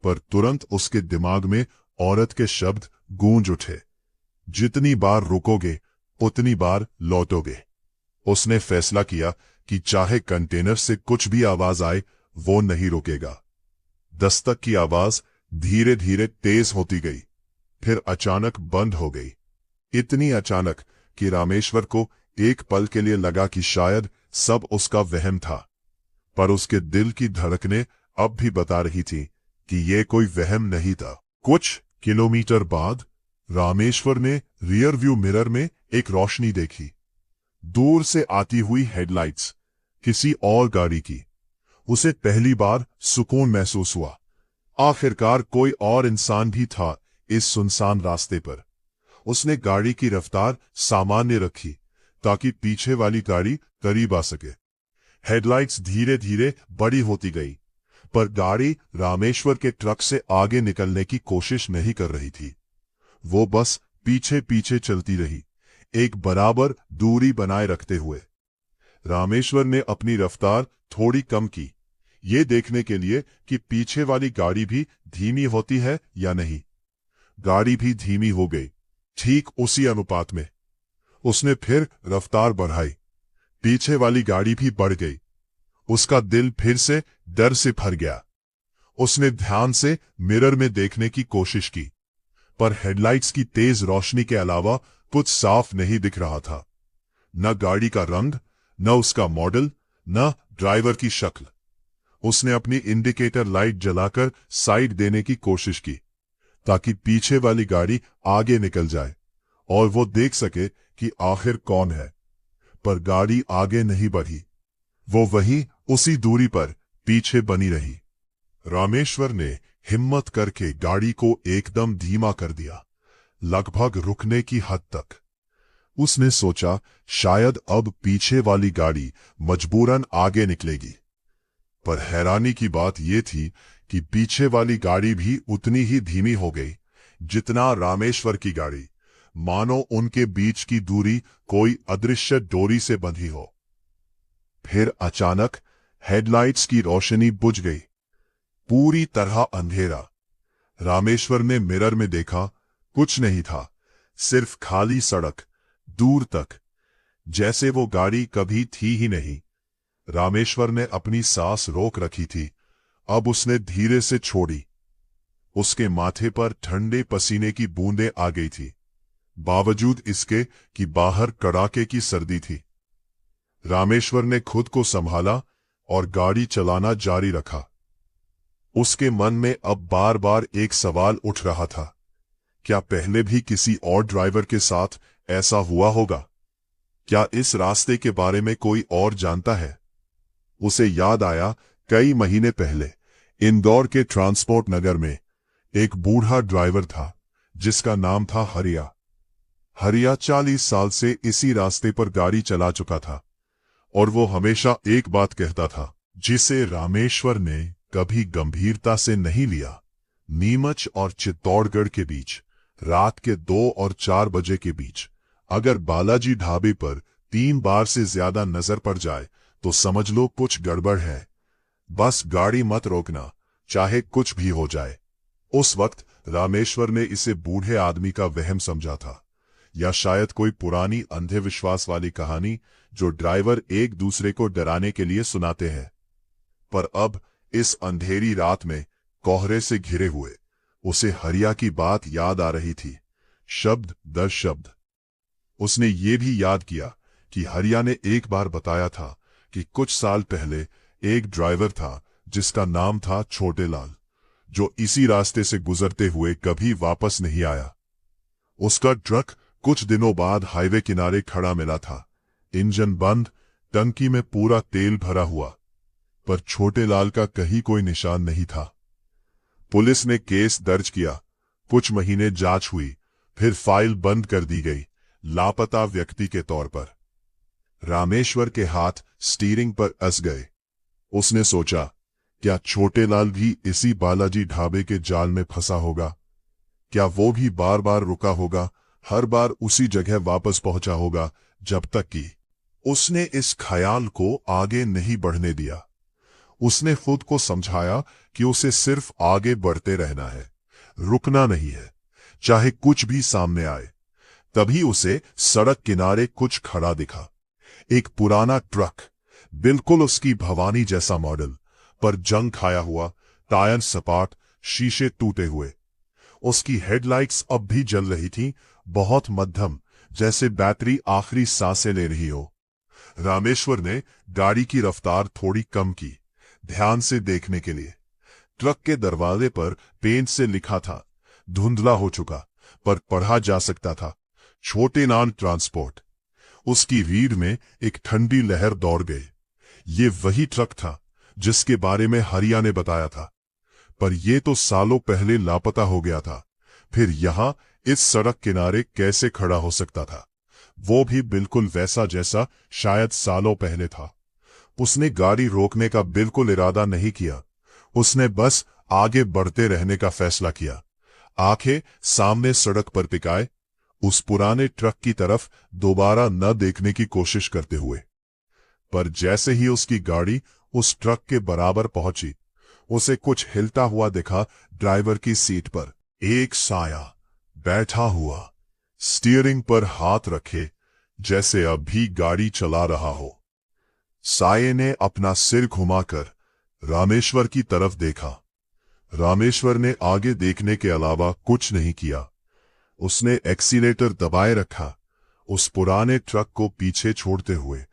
पर तुरंत उसके दिमाग में औरत के शब्द गूंज उठे, जितनी बार रुकोगे उतनी बार लौटोगे। उसने फैसला किया कि चाहे कंटेनर से कुछ भी आवाज आए, वो नहीं रुकेगा। दस्तक की आवाज धीरे धीरे तेज होती गई, फिर अचानक बंद हो गई। इतनी अचानक कि रामेश्वर को एक पल के लिए लगा कि शायद सब उसका वहम था, पर उसके दिल की धड़कनें अब भी बता रही थी कि यह कोई वहम नहीं था। कुछ किलोमीटर बाद रामेश्वर ने रियर व्यू मिरर में एक रोशनी देखी, दूर से आती हुई हेडलाइट्स, किसी और गाड़ी की। उसे पहली बार सुकून महसूस हुआ। आखिरकार कोई और इंसान भी था इस सुनसान रास्ते पर। उसने गाड़ी की रफ्तार सामान्य रखी ताकि पीछे वाली गाड़ी करीब आ सके। हेडलाइट्स धीरे धीरे बड़ी होती गई, पर गाड़ी रामेश्वर के ट्रक से आगे निकलने की कोशिश नहीं कर रही थी। वो बस पीछे पीछे चलती रही, एक बराबर दूरी बनाए रखते हुए। रामेश्वर ने अपनी रफ्तार थोड़ी कम की, ये देखने के लिए कि पीछे वाली गाड़ी भी धीमी होती है या नहीं। गाड़ी भी धीमी हो गई, ठीक उसी अनुपात में। उसने फिर रफ्तार बढ़ाई, पीछे वाली गाड़ी भी बढ़ गई। उसका दिल फिर से डर से भर गया। उसने ध्यान से मिरर में देखने की कोशिश की, पर हेडलाइट्स की तेज रोशनी के अलावा कुछ साफ नहीं दिख रहा था। न गाड़ी का रंग, न उसका मॉडल, न ड्राइवर की शक्ल। उसने अपनी इंडिकेटर लाइट जलाकर साइड देने की कोशिश की ताकि पीछे वाली गाड़ी आगे निकल जाए और वो देख सके कि आखिर कौन है, पर गाड़ी आगे नहीं बढ़ी। वो वहीं उसी दूरी पर पीछे बनी रही। रामेश्वर ने हिम्मत करके गाड़ी को एकदम धीमा कर दिया, लगभग रुकने की हद तक। उसने सोचा शायद अब पीछे वाली गाड़ी मजबूरन आगे निकलेगी, पर हैरानी की बात यह थी कि पीछे वाली गाड़ी भी उतनी ही धीमी हो गई जितना रामेश्वर की गाड़ी, मानो उनके बीच की दूरी कोई अदृश्य डोरी से बंधी हो। फिर अचानक हेडलाइट्स की रोशनी बुझ गई, पूरी तरह अंधेरा। रामेश्वर ने मिरर में देखा, कुछ नहीं था, सिर्फ खाली सड़क दूर तक। जैसे वो गाड़ी कभी थी ही नहीं। रामेश्वर ने अपनी सांस रोक रखी थी, अब उसने धीरे से छोड़ी। उसके माथे पर ठंडे पसीने की बूंदें आ गई थी, बावजूद इसके कि बाहर कड़ाके की सर्दी थी। रामेश्वर ने खुद को संभाला और गाड़ी चलाना जारी रखा। उसके मन में अब बार बार एक सवाल उठ रहा था, क्या पहले भी किसी और ड्राइवर के साथ ऐसा हुआ होगा? क्या इस रास्ते के बारे में कोई और जानता है? उसे याद आया, कई महीने पहले इंदौर के ट्रांसपोर्ट नगर में एक बूढ़ा ड्राइवर था जिसका नाम था हरिया। हरिया 40 साल से इसी रास्ते पर गाड़ी चला चुका था और वो हमेशा एक बात कहता था जिसे रामेश्वर ने कभी गंभीरता से नहीं लिया। नीमच और चित्तौड़गढ़ के बीच रात के 2 और 4 बजे के बीच अगर बालाजी ढाबे पर 3 बार से ज्यादा नजर पड़ जाए तो समझ लो कुछ गड़बड़ है। बस गाड़ी मत रोकना, चाहे कुछ भी हो जाए। उस वक्त रामेश्वर ने इसे बूढ़े आदमी का वहम समझा था, या शायद कोई पुरानी अंधविश्वास वाली कहानी जो ड्राइवर एक दूसरे को डराने के लिए सुनाते हैं। पर अब इस अंधेरी रात में कोहरे से घिरे हुए उसे हरिया की बात याद आ रही थी, शब्द दर शब्द। उसने ये भी याद किया कि हरिया ने एक बार बताया था कि कुछ साल पहले एक ड्राइवर था जिसका नाम था छोटे लाल, जो इसी रास्ते से गुजरते हुए कभी वापस नहीं आया। उसका ट्रक कुछ दिनों बाद हाईवे किनारे खड़ा मिला था, इंजन बंद, टंकी में पूरा तेल भरा हुआ, पर छोटे लाल का कहीं कोई निशान नहीं था। पुलिस ने केस दर्ज किया, कुछ महीने जांच हुई, फिर फाइल बंद कर दी गई, लापता व्यक्ति के तौर पर। रामेश्वर के हाथ स्टीयरिंग पर अस गए। उसने सोचा, क्या छोटे लाल भी इसी बालाजी ढाबे के जाल में फंसा होगा? क्या वो भी बार बार रुका होगा, हर बार उसी जगह वापस पहुंचा होगा, जब तक कि उसने इस ख्याल को आगे नहीं बढ़ने दिया। उसने खुद को समझाया कि उसे सिर्फ आगे बढ़ते रहना है, रुकना नहीं है, चाहे कुछ भी सामने आए। तभी उसे सड़क किनारे कुछ खड़ा दिखा, एक पुराना ट्रक, बिल्कुल उसकी भवानी जैसा मॉडल, पर जंग खाया हुआ, टायर सपाट, शीशे टूटे हुए। उसकी हेडलाइट्स अब भी जल रही थीं, बहुत मध्यम, जैसे बैटरी आखिरी सांसें ले रही हो। रामेश्वर ने गाड़ी की रफ्तार थोड़ी कम की, ध्यान से देखने के लिए। ट्रक के दरवाजे पर पेंट से लिखा था, धुंधला हो चुका पर पढ़ा जा सकता था, छोटे लाल ट्रांसपोर्ट। उसकी रीढ़ में एक ठंडी लहर दौड़ गई। ये वही ट्रक था जिसके बारे में हरिया ने बताया था, पर यह तो सालों पहले लापता हो गया था। फिर यहां इस सड़क किनारे कैसे खड़ा हो सकता था, वो भी बिल्कुल वैसा जैसा शायद सालों पहले था। उसने गाड़ी रोकने का बिल्कुल इरादा नहीं किया, उसने बस आगे बढ़ते रहने का फैसला किया, आंखें सामने सड़क पर टिकाए, उस पुराने ट्रक की तरफ दोबारा न देखने की कोशिश करते हुए। पर जैसे ही उसकी गाड़ी उस ट्रक के बराबर पहुंची, उसे कुछ हिलता हुआ दिखा। ड्राइवर की सीट पर एक साया बैठा हुआ, स्टीयरिंग पर हाथ रखे, जैसे अभी गाड़ी चला रहा हो। साये ने अपना सिर घुमाकर रामेश्वर की तरफ देखा। रामेश्वर ने आगे देखने के अलावा कुछ नहीं किया। उसने एक्सीलेटर दबाए रखा, उस पुराने ट्रक को पीछे छोड़ते हुए,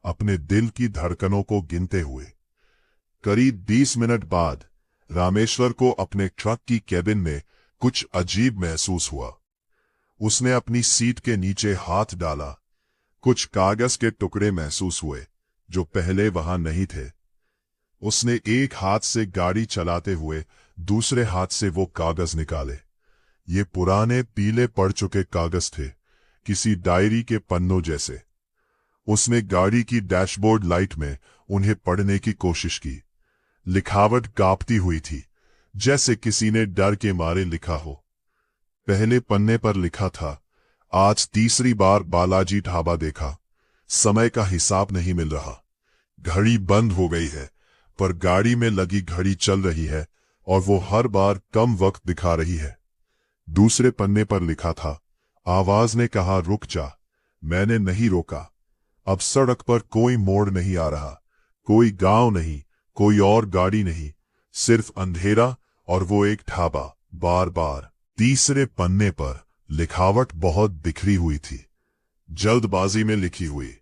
अपने दिल की धड़कनों को गिनते हुए। करीब 20 मिनट बाद रामेश्वर को अपने ट्रक की केबिन में कुछ अजीब महसूस हुआ। उसने अपनी सीट के नीचे हाथ डाला, कुछ कागज के टुकड़े महसूस हुए जो पहले वहां नहीं थे। उसने एक हाथ से गाड़ी चलाते हुए दूसरे हाथ से वो कागज निकाले। ये पुराने पीले पड़ चुके कागज थे, किसी डायरी के पन्नों जैसे। उसने गाड़ी की डैशबोर्ड लाइट में उन्हें पढ़ने की कोशिश की। लिखावट कांपती हुई थी, जैसे किसी ने डर के मारे लिखा हो। पहले पन्ने पर लिखा था, आज तीसरी बार बालाजी ढाबा देखा, समय का हिसाब नहीं मिल रहा, घड़ी बंद हो गई है, पर गाड़ी में लगी घड़ी चल रही है और वो हर बार कम वक्त दिखा रही है। दूसरे पन्ने पर लिखा था, आवाज ने कहा रुक जा, मैंने नहीं रोका, अब सड़क पर कोई मोड़ नहीं आ रहा, कोई गांव नहीं, कोई और गाड़ी नहीं, सिर्फ अंधेरा और वो एक ढाबा। बार बार तीसरे पन्ने पर लिखावट बहुत बिखरी हुई थी, जल्दबाजी में लिखी हुई।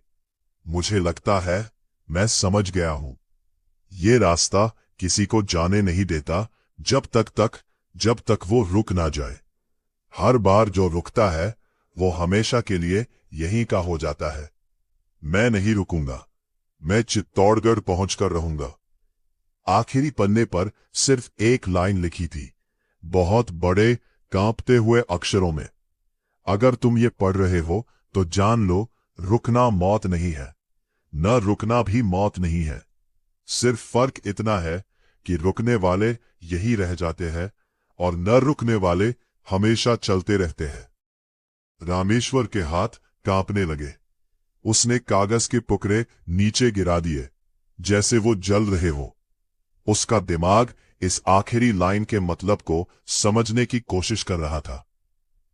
मुझे लगता है मैं समझ गया हूं। ये रास्ता किसी को जाने नहीं देता जब तक वो रुक ना जाए। हर बार जो रुकता है वो हमेशा के लिए यहीं का हो जाता है। मैं नहीं रुकूंगा, मैं चित्तौड़गढ़ पहुंचकर रहूंगा। आखिरी पन्ने पर सिर्फ एक लाइन लिखी थी, बहुत बड़े कांपते हुए अक्षरों में। अगर तुम ये पढ़ रहे हो तो जान लो, रुकना मौत नहीं है, न रुकना भी मौत नहीं है। सिर्फ फर्क इतना है कि रुकने वाले यही रह जाते हैं और न रुकने वाले हमेशा चलते रहते हैं। रामेश्वर के हाथ कांपने लगे। उसने कागज के टुकड़े नीचे गिरा दिए, जैसे वो जल रहे हो। उसका दिमाग इस आखिरी लाइन के मतलब को समझने की कोशिश कर रहा था,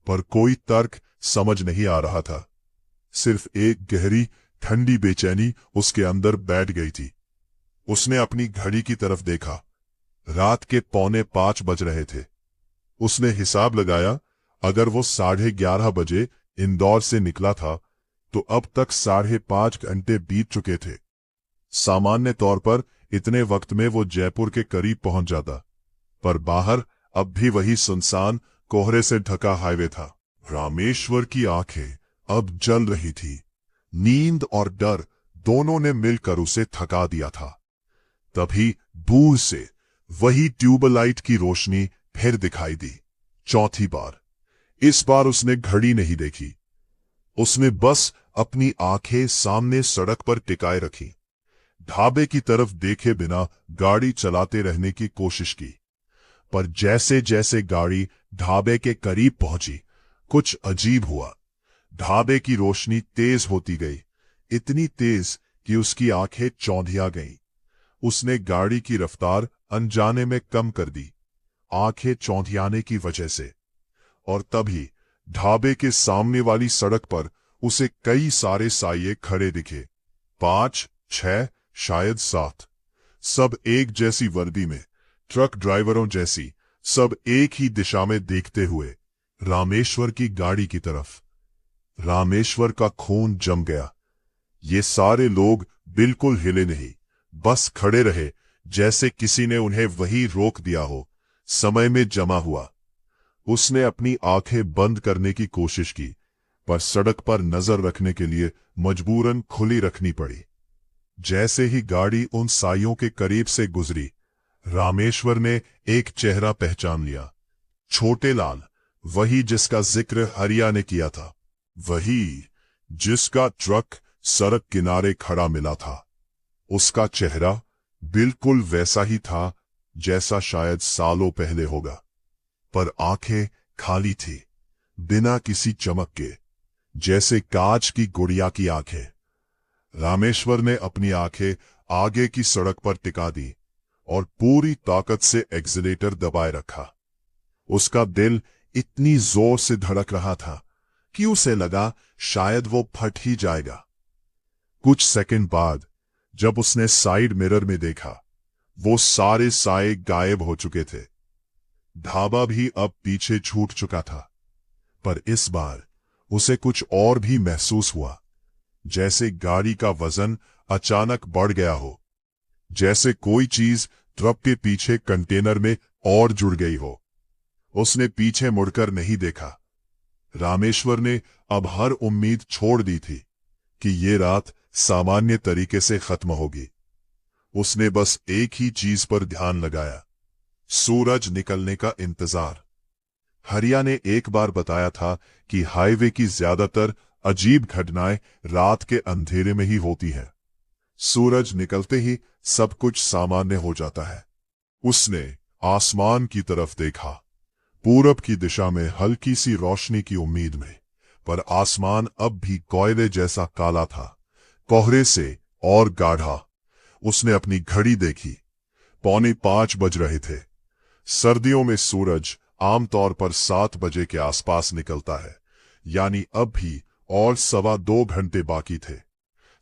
पर कोई तर्क समझ नहीं आ रहा था। सिर्फ एक गहरी ठंडी बेचैनी उसके अंदर बैठ गई थी। उसने अपनी घड़ी की तरफ देखा। रात के 5:45 बज रहे थे। उसने हिसाब लगाया, अगर वो 11:30 बजे इंदौर से निकला था तो अब तक 5.5 घंटे बीत चुके थे। सामान्य तौर पर इतने वक्त में वो जयपुर के करीब पहुंच जाता, पर बाहर अब भी वही सुनसान कोहरे से ढका हाईवे था। रामेश्वर की आंखें अब जल रही थी। नींद और डर दोनों ने मिलकर उसे थका दिया था। तभी दूर से वही ट्यूबलाइट की रोशनी फिर दिखाई दी, चौथी बार। इस बार उसने घड़ी नहीं देखी। उसने बस अपनी आंखें सामने सड़क पर टिकाए रखी, ढाबे की तरफ देखे बिना गाड़ी चलाते रहने की कोशिश की। पर जैसे जैसे गाड़ी ढाबे के करीब पहुंची, कुछ अजीब हुआ। ढाबे की रोशनी तेज होती गई, इतनी तेज कि उसकी आंखें चौंधिया गईं। उसने गाड़ी की रफ्तार अनजाने में कम कर दी, आंखें चौंधियाने की वजह से। और तभी ढाबे के सामने वाली सड़क पर उसे कई सारे साये खड़े दिखे। 5, 6, शायद 7। सब एक जैसी वर्दी में, ट्रक ड्राइवरों जैसी, सब एक ही दिशा में देखते हुए रामेश्वर की गाड़ी की तरफ। रामेश्वर का खून जम गया। ये सारे लोग बिल्कुल हिले नहीं, बस खड़े रहे, जैसे किसी ने उन्हें वहीं रोक दिया हो, समय में जमा हुआ। उसने अपनी आंखें बंद करने की कोशिश की, पर सड़क पर नजर रखने के लिए मजबूरन खुली रखनी पड़ी। जैसे ही गाड़ी उन साइयों के करीब से गुजरी, रामेश्वर ने एक चेहरा पहचान लिया। छोटे लाल, वही जिसका जिक्र हरिया ने किया था, वही जिसका ट्रक सड़क किनारे खड़ा मिला था। उसका चेहरा बिल्कुल वैसा ही था जैसा शायद सालों पहले होगा, पर आंखें खाली थी, बिना किसी चमक के, जैसे कांच की गुड़िया की आंखें। रामेश्वर ने अपनी आंखें आगे की सड़क पर टिका दी और पूरी ताकत से एक्सीलेटर दबाए रखा। उसका दिल इतनी जोर से धड़क रहा था कि उसे लगा शायद वो फट ही जाएगा। कुछ सेकंड बाद जब उसने साइड मिरर में देखा, वो सारे साए गायब हो चुके थे। ढाबा भी अब पीछे छूट चुका था, पर इस बार उसे कुछ और भी महसूस हुआ, जैसे गाड़ी का वजन अचानक बढ़ गया हो, जैसे कोई चीज ट्रक के पीछे कंटेनर में और जुड़ गई हो। उसने पीछे मुड़कर नहीं देखा। रामेश्वर ने अब हर उम्मीद छोड़ दी थी कि ये रात सामान्य तरीके से खत्म होगी। उसने बस एक ही चीज पर ध्यान लगाया, सूरज निकलने का इंतजार। हरिया ने एक बार बताया था कि हाईवे की ज्यादातर अजीब घटनाएं रात के अंधेरे में ही होती हैं। सूरज निकलते ही सब कुछ सामान्य हो जाता है। उसने आसमान की तरफ देखा, पूरब की दिशा में हल्की सी रोशनी की उम्मीद में, पर आसमान अब भी कोयले जैसा काला था, कोहरे से और गाढ़ा। उसने अपनी घड़ी देखी, 4:45 बज रहे थे। सर्दियों में सूरज आमतौर पर 7 बजे के आसपास निकलता है, यानी अब भी और 2.25 घंटे बाकी थे।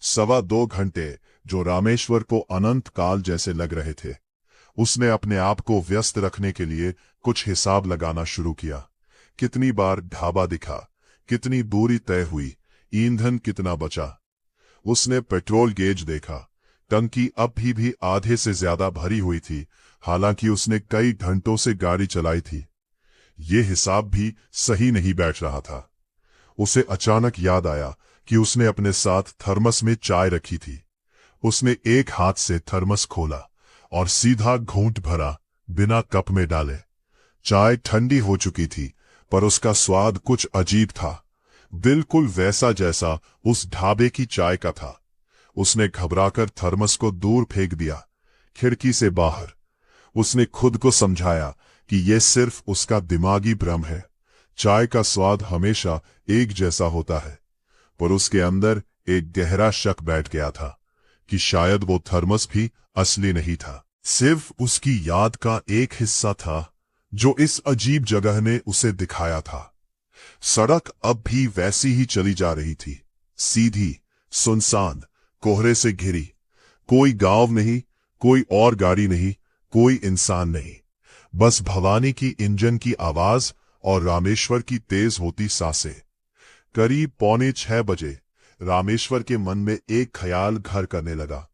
2.25 घंटे जो रामेश्वर को अनंत काल जैसे लग रहे थे। उसने अपने आप को व्यस्त रखने के लिए कुछ हिसाब लगाना शुरू किया। कितनी बार ढाबा दिखा, कितनी दूरी तय हुई, ईंधन कितना बचा। उसने पेट्रोल गेज देखा, टंकी अब भी आधे से ज्यादा भरी हुई थी, हालांकि उसने कई घंटों से गाड़ी चलाई थी। ये हिसाब भी सही नहीं बैठ रहा था। उसे अचानक याद आया कि उसने अपने साथ थर्मस में चाय रखी थी। उसने एक हाथ से थर्मस खोला और सीधा घूंट भरा, बिना कप में डाले। चाय ठंडी हो चुकी थी, पर उसका स्वाद कुछ अजीब था, बिल्कुल वैसा जैसा उस ढाबे की चाय का था। उसने घबराकर थर्मस को दूर फेंक दिया, खिड़की से बाहर। उसने खुद को समझाया कि यह सिर्फ उसका दिमागी भ्रम है। चाय का स्वाद हमेशा एक जैसा होता है। पर उसके अंदर एक गहरा शक बैठ गया था कि शायद वो थर्मस भी असली नहीं था, सिर्फ उसकी याद का एक हिस्सा था जो इस अजीब जगह ने उसे दिखाया था। सड़क अब भी वैसी ही चली जा रही थी, सीधी, सुनसान, कोहरे से घिरी। कोई गांव नहीं, कोई और गाड़ी नहीं, कोई इंसान नहीं। बस भवानी की इंजन की आवाज और रामेश्वर की तेज होती सांसें। करीब 5:45 बजे रामेश्वर के मन में एक ख्याल घर करने लगा।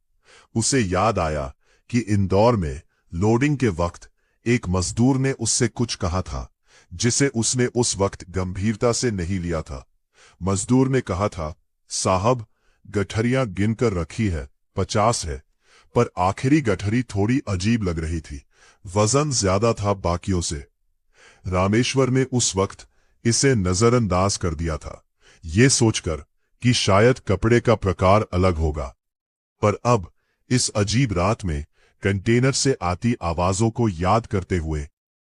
उसे याद आया कि इंदौर में लोडिंग के वक्त एक मजदूर ने उससे कुछ कहा था, जिसे उसने उस वक्त गंभीरता से नहीं लिया था। मजदूर ने कहा था, साहब, गठरियां गिनकर रखी है, 50 है। पर आखिरी गठरी थोड़ी अजीब लग रही थी, वजन ज्यादा था बाकियों से। रामेश्वर ने उस वक्त इसे नजरअंदाज कर दिया था, ये सोचकर कि शायद कपड़े का प्रकार अलग होगा। पर अब इस अजीब रात में कंटेनर से आती आवाजों को याद करते हुए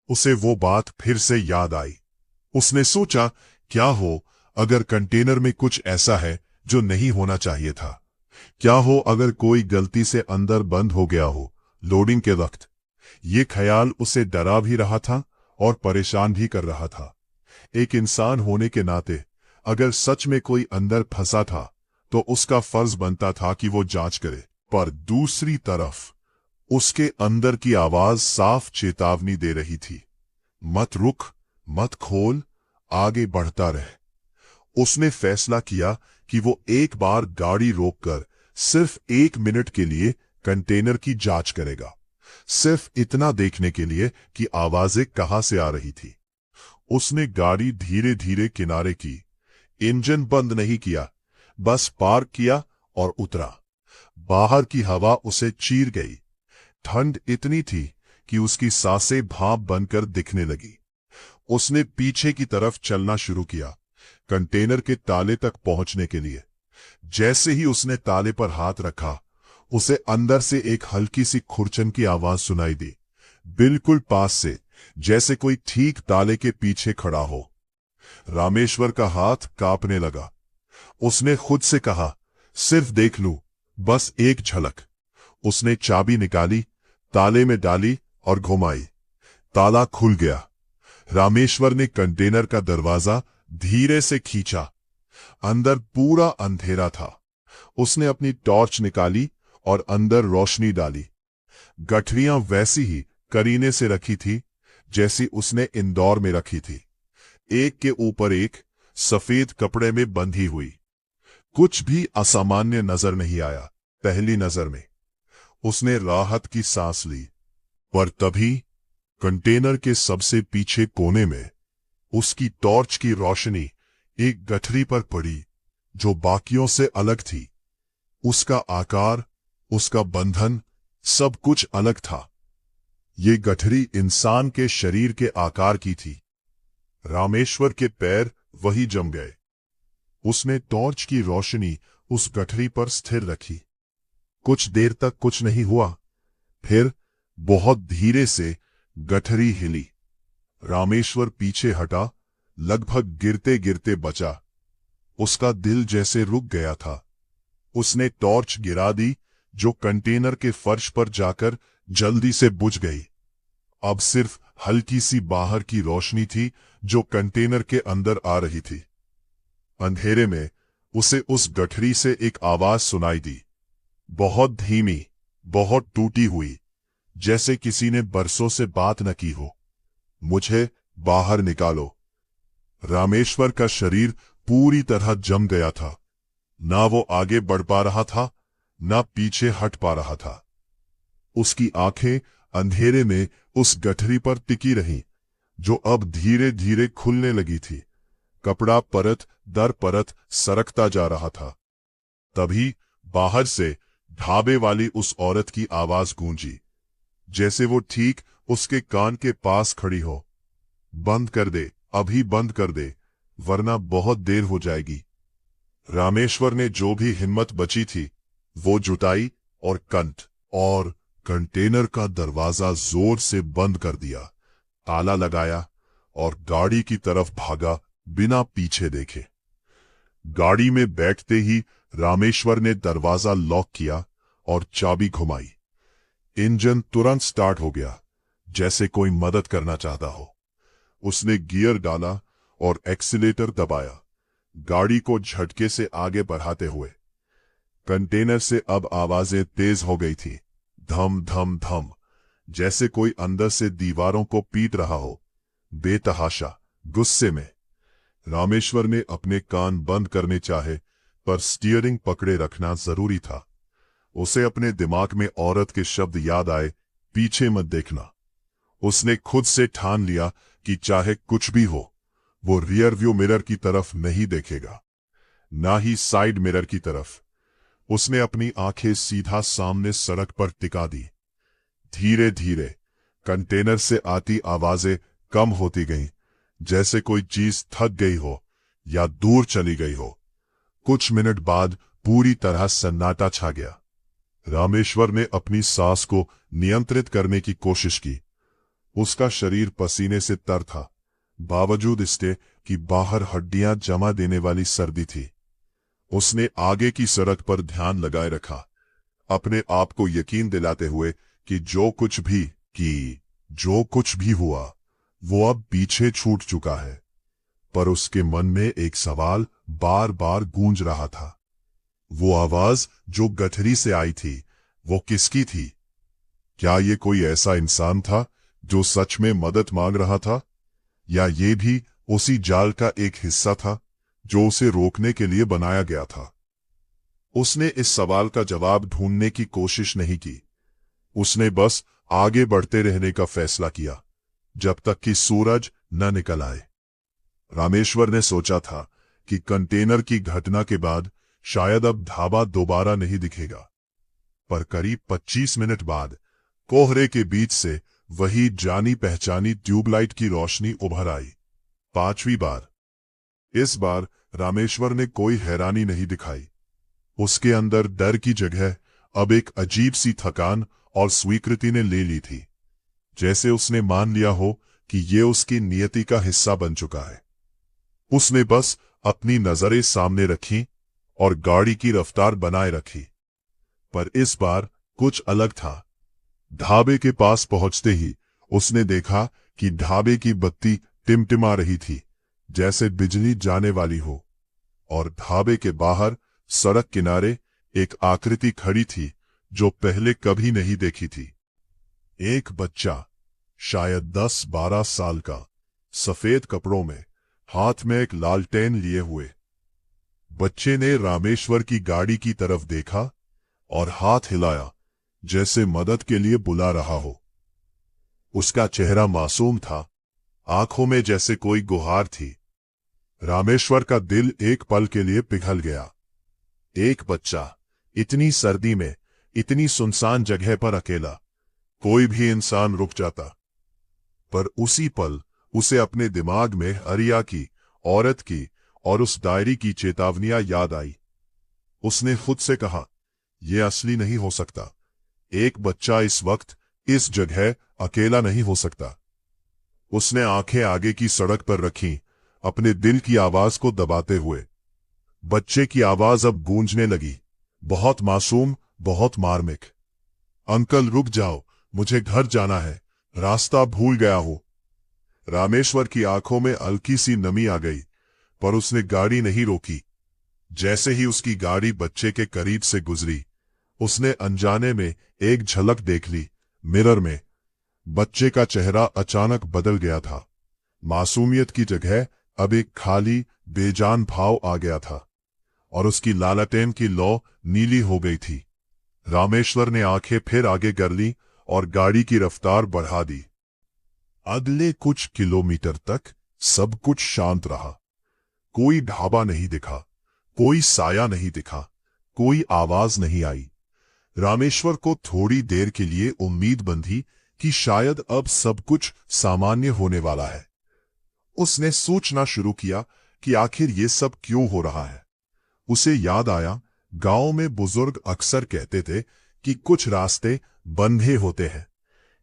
उसे वो बात फिर से याद आई। उसने सोचा, क्या हो अगर कंटेनर में कुछ ऐसा है जो नहीं होना चाहिए था? क्या हो अगर कोई गलती से अंदर बंद हो गया हो लोडिंग के वक्त? ये ख्याल उसे डरा भी रहा था और परेशान भी कर रहा था। एक इंसान होने के नाते अगर सच में कोई अंदर फंसा था तो उसका फर्ज बनता था कि वो जांच करे। पर दूसरी तरफ उसके अंदर की आवाज साफ चेतावनी दे रही थी, मत रुक, मत खोल, आगे बढ़ता रह। उसने फैसला किया कि वो एक बार गाड़ी रोककर सिर्फ 1 मिनट के लिए कंटेनर की जांच करेगा, सिर्फ इतना देखने के लिए कि आवाजें कहां से आ रही थी। उसने गाड़ी धीरे धीरे किनारे की, इंजन बंद नहीं किया, बस पार्क किया और उतरा। बाहर की हवा उसे चीर गई। ठंड इतनी थी कि उसकी सांसें भाप बनकर दिखने लगी। उसने पीछे की तरफ चलना शुरू किया, कंटेनर के ताले तक पहुंचने के लिए। जैसे ही उसने ताले पर हाथ रखा, उसे अंदर से एक हल्की सी खुरचन की आवाज सुनाई दी, बिल्कुल पास से, जैसे कोई ठीक ताले के पीछे खड़ा हो। रामेश्वर का हाथ कांपने लगा। उसने खुद से कहा, सिर्फ देख लूं, बस एक झलक। उसने चाबी निकाली, ताले में डाली और घुमाई। ताला खुल गया। रामेश्वर ने कंटेनर का दरवाजा धीरे से खींचा। अंदर पूरा अंधेरा था। उसने अपनी टॉर्च निकाली और अंदर रोशनी डाली। गठरियां वैसी ही करीने से रखी थी जैसी उसने इंदौर में रखी थी, एक के ऊपर एक, सफेद कपड़े में बंधी हुई। कुछ भी असामान्य नजर नहीं आया पहली नजर में। उसने राहत की सांस ली। पर तभी कंटेनर के सबसे पीछे कोने में उसकी टॉर्च की रोशनी एक गठरी पर पड़ी जो बाकियों से अलग थी। उसका आकार, उसका बंधन, सब कुछ अलग था। ये गठरी इंसान के शरीर के आकार की थी। रामेश्वर के पैर वही जम गए। उसने टॉर्च की रोशनी उस गठरी पर स्थिर रखी। कुछ देर तक कुछ नहीं हुआ। फिर बहुत धीरे से गठरी हिली। रामेश्वर पीछे हटा, लगभग गिरते गिरते बचा। उसका दिल जैसे रुक गया था। उसने टॉर्च गिरा दी, जो कंटेनर के फर्श पर जाकर जल्दी से बुझ गई। अब सिर्फ हल्की सी बाहर की रोशनी थी जो कंटेनर के अंदर आ रही थी। अंधेरे में उसे उस गठरी से एक आवाज सुनाई दी, बहुत धीमी, बहुत टूटी हुई, जैसे किसी ने बरसों से बात न की हो। मुझे बाहर निकालो। रामेश्वर का शरीर पूरी तरह जम गया था। ना वो आगे बढ़ पा रहा था, ना पीछे हट पा रहा था। उसकी आंखें अंधेरे में उस गठरी पर टिकी रहीं, जो अब धीरे धीरे खुलने लगी थी। कपड़ा परत दर परत सरकता जा रहा था। तभी बाहर से ढाबे वाली उस औरत की आवाज गूंजी, जैसे वो ठीक उसके कान के पास खड़ी हो। बंद कर दे, अभी बंद कर दे, वरना बहुत देर हो जाएगी। रामेश्वर ने जो भी हिम्मत बची थी वो जुटाई और कंटेनर का दरवाजा जोर से बंद कर दिया, ताला लगाया और गाड़ी की तरफ भागा बिना पीछे देखे। गाड़ी में बैठते ही रामेश्वर ने दरवाजा लॉक किया और चाबी घुमाई। इंजन तुरंत स्टार्ट हो गया, जैसे कोई मदद करना चाहता हो। उसने गियर डाला और एक्सीलेटर दबाया, गाड़ी को झटके से आगे बढ़ाते हुए। कंटेनर से अब आवाजें तेज हो गई थी, धम धम धम, जैसे कोई अंदर से दीवारों को पीट रहा हो, बेतहाशा, गुस्से में। रामेश्वर ने अपने कान बंद करने चाहे, पर स्टीयरिंग पकड़े रखना जरूरी था। उसे अपने दिमाग में औरत के शब्द याद आए, पीछे मत देखना। उसने खुद से ठान लिया कि चाहे कुछ भी हो, वो रियर व्यू मिरर की तरफ नहीं देखेगा, ना ही साइड मिरर की तरफ। उसने अपनी आंखें सीधा सामने सड़क पर टिका दी। धीरे धीरे कंटेनर से आती आवाजें कम होती गईं, जैसे कोई चीज थक गई हो या दूर चली गई हो। कुछ मिनट बाद पूरी तरह सन्नाटा छा गया। रामेश्वर ने अपनी सांस को नियंत्रित करने की कोशिश की। उसका शरीर पसीने से तर था, बावजूद इसके कि बाहर हड्डियां जमा देने वाली सर्दी थी। उसने आगे की सड़क पर ध्यान लगाए रखा, अपने आप को यकीन दिलाते हुए कि जो कुछ भी हुआ वो अब पीछे छूट चुका है। पर उसके मन में एक सवाल बार बार गूंज रहा था। वो आवाज जो गठरी से आई थी, वो किसकी थी? क्या ये कोई ऐसा इंसान था जो सच में मदद मांग रहा था, या ये भी उसी जाल का एक हिस्सा था जो उसे रोकने के लिए बनाया गया था? उसने इस सवाल का जवाब ढूंढने की कोशिश नहीं की। उसने बस आगे बढ़ते रहने का फैसला किया, जब तक कि सूरज न निकल आए। रामेश्वर ने सोचा था कि कंटेनर की घटना के बाद शायद अब ढाबा दोबारा नहीं दिखेगा, पर करीब 25 मिनट बाद कोहरे के बीच से वही जानी पहचानी ट्यूबलाइट की रोशनी उभर आई। 5वीं बार। इस बार रामेश्वर ने कोई हैरानी नहीं दिखाई। उसके अंदर डर की जगह अब एक अजीब सी थकान और स्वीकृति ने ले ली थी, जैसे उसने मान लिया हो कि ये उसकी नियति का हिस्सा बन चुका है। उसने बस अपनी नजरें सामने रखीं और गाड़ी की रफ्तार बनाए रखी। पर इस बार कुछ अलग था। ढाबे के पास पहुंचते ही उसने देखा कि ढाबे की बत्ती टिमटिमा रही थी, जैसे बिजली जाने वाली हो, और ढाबे के बाहर सड़क किनारे एक आकृति खड़ी थी जो पहले कभी नहीं देखी थी। एक बच्चा, शायद 10-12 साल का, सफेद कपड़ों में, हाथ में एक लालटेन लिए हुए। बच्चे ने रामेश्वर की गाड़ी की तरफ देखा और हाथ हिलाया, जैसे मदद के लिए बुला रहा हो। उसका चेहरा मासूम था, आंखों में जैसे कोई गुहार थी। रामेश्वर का दिल एक पल के लिए पिघल गया। एक बच्चा, इतनी सर्दी में, इतनी सुनसान जगह पर अकेला। कोई भी इंसान रुक जाता। पर उसी पल उसे अपने दिमाग में अरिया की, औरत की और उस डायरी की चेतावनियां याद आई। उसने खुद से कहा, यह असली नहीं हो सकता। एक बच्चा इस वक्त इस जगह अकेला नहीं हो सकता। उसने आंखें आगे की सड़क पर रखीं, अपने दिल की आवाज को दबाते हुए। बच्चे की आवाज अब गूंजने लगी, बहुत मासूम, बहुत मार्मिक। अंकल रुक जाओ, मुझे घर जाना है, रास्ता भूल गया हूं। रामेश्वर की आंखों में हल्की सी नमी आ गई, पर उसने गाड़ी नहीं रोकी। जैसे ही उसकी गाड़ी बच्चे के करीब से गुजरी, उसने अनजाने में एक झलक देख ली। मिरर में बच्चे का चेहरा अचानक बदल गया था। मासूमियत की जगह अब एक खाली, बेजान भाव आ गया था और उसकी लालटेन की लौ नीली हो गई थी। रामेश्वर ने आंखें फिर आगे कर ली और गाड़ी की रफ्तार बढ़ा दी। अगले कुछ किलोमीटर तक सब कुछ शांत रहा। कोई ढाबा नहीं दिखा, कोई साया नहीं दिखा, कोई आवाज नहीं आई। रामेश्वर को थोड़ी देर के लिए उम्मीद बंधी कि शायद अब सब कुछ सामान्य होने वाला है। उसने सोचना शुरू किया कि आखिर ये सब क्यों हो रहा है। उसे याद आया, गांव में बुजुर्ग अक्सर कहते थे कि कुछ रास्ते बंधे होते हैं,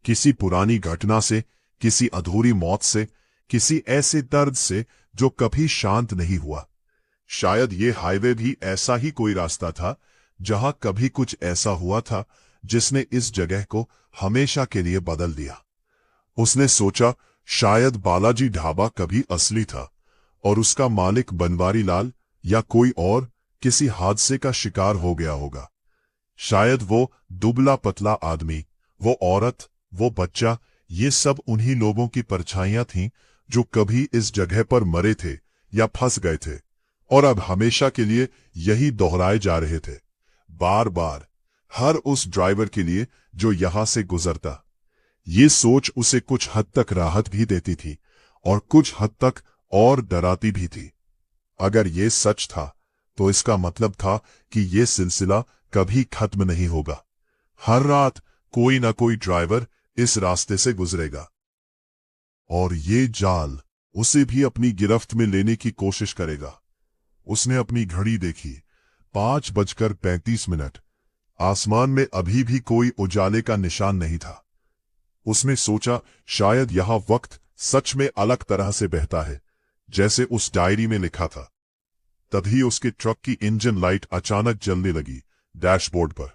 किसी पुरानी घटना से, किसी अधूरी मौत से, किसी ऐसे दर्द से जो कभी शांत नहीं हुआ। शायद ये हाईवे भी ऐसा ही कोई रास्ता था, जहां कभी कुछ ऐसा हुआ था जिसने इस जगह को हमेशा के लिए बदल दिया। उसने सोचा, शायद बालाजी ढाबा कभी असली था और उसका मालिक बनवारी लाल या कोई और किसी हादसे का शिकार हो गया होगा। शायद वो दुबला पतला आदमी, वो औरत, वो बच्चा, ये सब उन्हीं लोगों की परछाइयां थीं जो कभी इस जगह पर मरे थे या फंस गए थे और अब हमेशा के लिए यही दोहराए जा रहे थे, बार बार, हर उस ड्राइवर के लिए जो यहां से गुजरता। ये सोच उसे कुछ हद तक राहत भी देती थी और कुछ हद तक और डराती भी थी। अगर ये सच था तो इसका मतलब था कि ये सिलसिला कभी खत्म नहीं होगा। हर रात कोई ना कोई ड्राइवर इस रास्ते से गुजरेगा और ये जाल उसे भी अपनी गिरफ्त में लेने की कोशिश करेगा। उसने अपनी घड़ी देखी, 5:35। आसमान में अभी भी कोई उजाले का निशान नहीं था। उसने सोचा, शायद यहां वक्त सच में अलग तरह से बहता है, जैसे उस डायरी में लिखा था। तभी उसके ट्रक की इंजन लाइट अचानक जलने लगी डैशबोर्ड पर।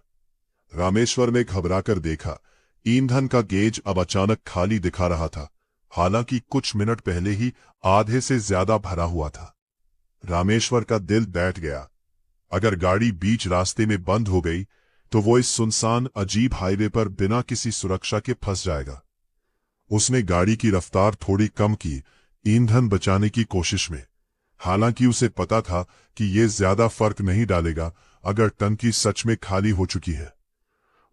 रामेश्वर ने घबराकर देखा, ईंधन का गेज अब अचानक खाली दिखा रहा था, हालांकि कुछ मिनट पहले ही आधे से ज्यादा भरा हुआ था। रामेश्वर का दिल बैठ गया। अगर गाड़ी बीच रास्ते में बंद हो गई तो वो इस सुनसान अजीब हाईवे पर बिना किसी सुरक्षा के फंस जाएगा। उसने गाड़ी की रफ्तार थोड़ी कम की, ईंधन बचाने की कोशिश में। हालांकि उसे पता था कि ये ज्यादा फर्क नहीं डालेगा अगर टंकी सच में खाली हो चुकी है।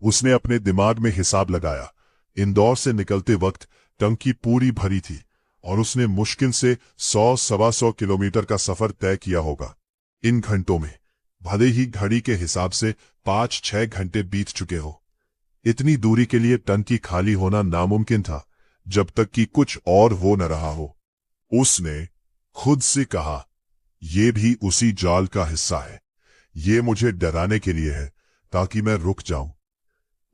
उसने अपने दिमाग में हिसाब लगाया, इंदौर से निकलते वक्त टंकी पूरी भरी थी और उसने मुश्किल से 100-125 किलोमीटर का सफर तय किया होगा इन घंटों में। भले ही घड़ी के हिसाब से 5-6 घंटे बीत चुके हो। इतनी दूरी के लिए टंकी खाली होना नामुमकिन था जब तक कि कुछ और हो न रहा हो। उसने खुद से कहा, यह भी उसी जाल का हिस्सा है, ये मुझे डराने के लिए है ताकि मैं रुक जाऊं।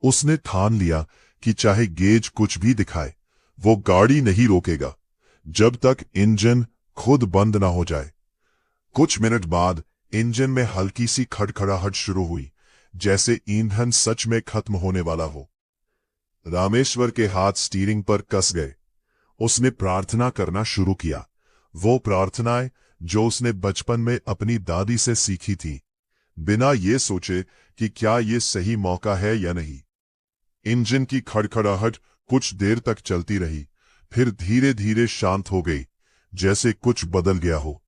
उसने ठान लिया कि चाहे गेज कुछ भी दिखाए, वो गाड़ी नहीं रोकेगा जब तक इंजन खुद बंद ना हो जाए। कुछ मिनट बाद इंजन में हल्की सी खड़खड़ाहट शुरू हुई, जैसे ईंधन सच में खत्म होने वाला हो। रामेश्वर के हाथ स्टीयरिंग पर कस गए। उसने प्रार्थना करना शुरू किया, वो प्रार्थनाएं जो उसने बचपन में अपनी दादी से सीखी थी, बिना ये सोचे कि क्या ये सही मौका है या नहीं। इंजन की खड़खड़ाहट कुछ देर तक चलती रही, फिर धीरे धीरे शांत हो गई, जैसे कुछ बदल गया हो।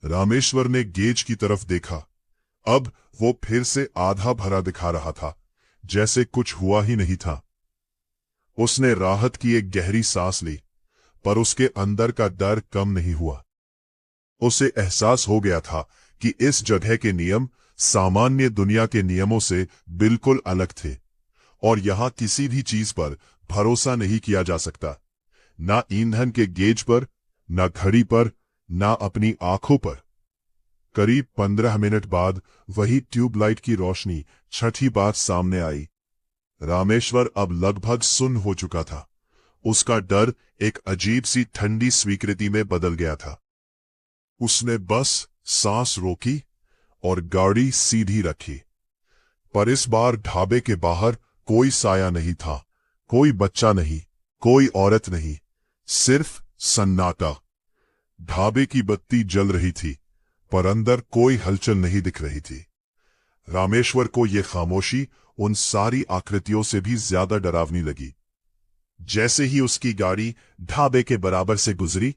रामेश्वर ने गेज की तरफ देखा। अब वो फिर से आधा भरा दिखा रहा था, जैसे कुछ हुआ ही नहीं था। उसने राहत की एक गहरी सांस ली, पर उसके अंदर का डर कम नहीं हुआ। उसे एहसास हो गया था कि इस जगह के नियम सामान्य दुनिया के नियमों से बिल्कुल अलग थे और यहां किसी भी चीज पर भरोसा नहीं किया जा सकता, ना ईंधन के गेज पर, ना घड़ी पर, ना अपनी आंखों पर। करीब 15 मिनट बाद वही ट्यूबलाइट की रोशनी छठी बार सामने आई। रामेश्वर अब लगभग सुन्न हो चुका था। उसका डर एक अजीब सी ठंडी स्वीकृति में बदल गया था। उसने बस सांस रोकी और गाड़ी सीधी रखी। पर इस बार ढाबे के बाहर कोई साया नहीं था, कोई बच्चा नहीं, कोई औरत नहीं, सिर्फ सन्नाटा। ढाबे की बत्ती जल रही थी, पर अंदर कोई हलचल नहीं दिख रही थी। रामेश्वर को यह खामोशी उन सारी आकृतियों से भी ज्यादा डरावनी लगी। जैसे ही उसकी गाड़ी ढाबे के बराबर से गुजरी,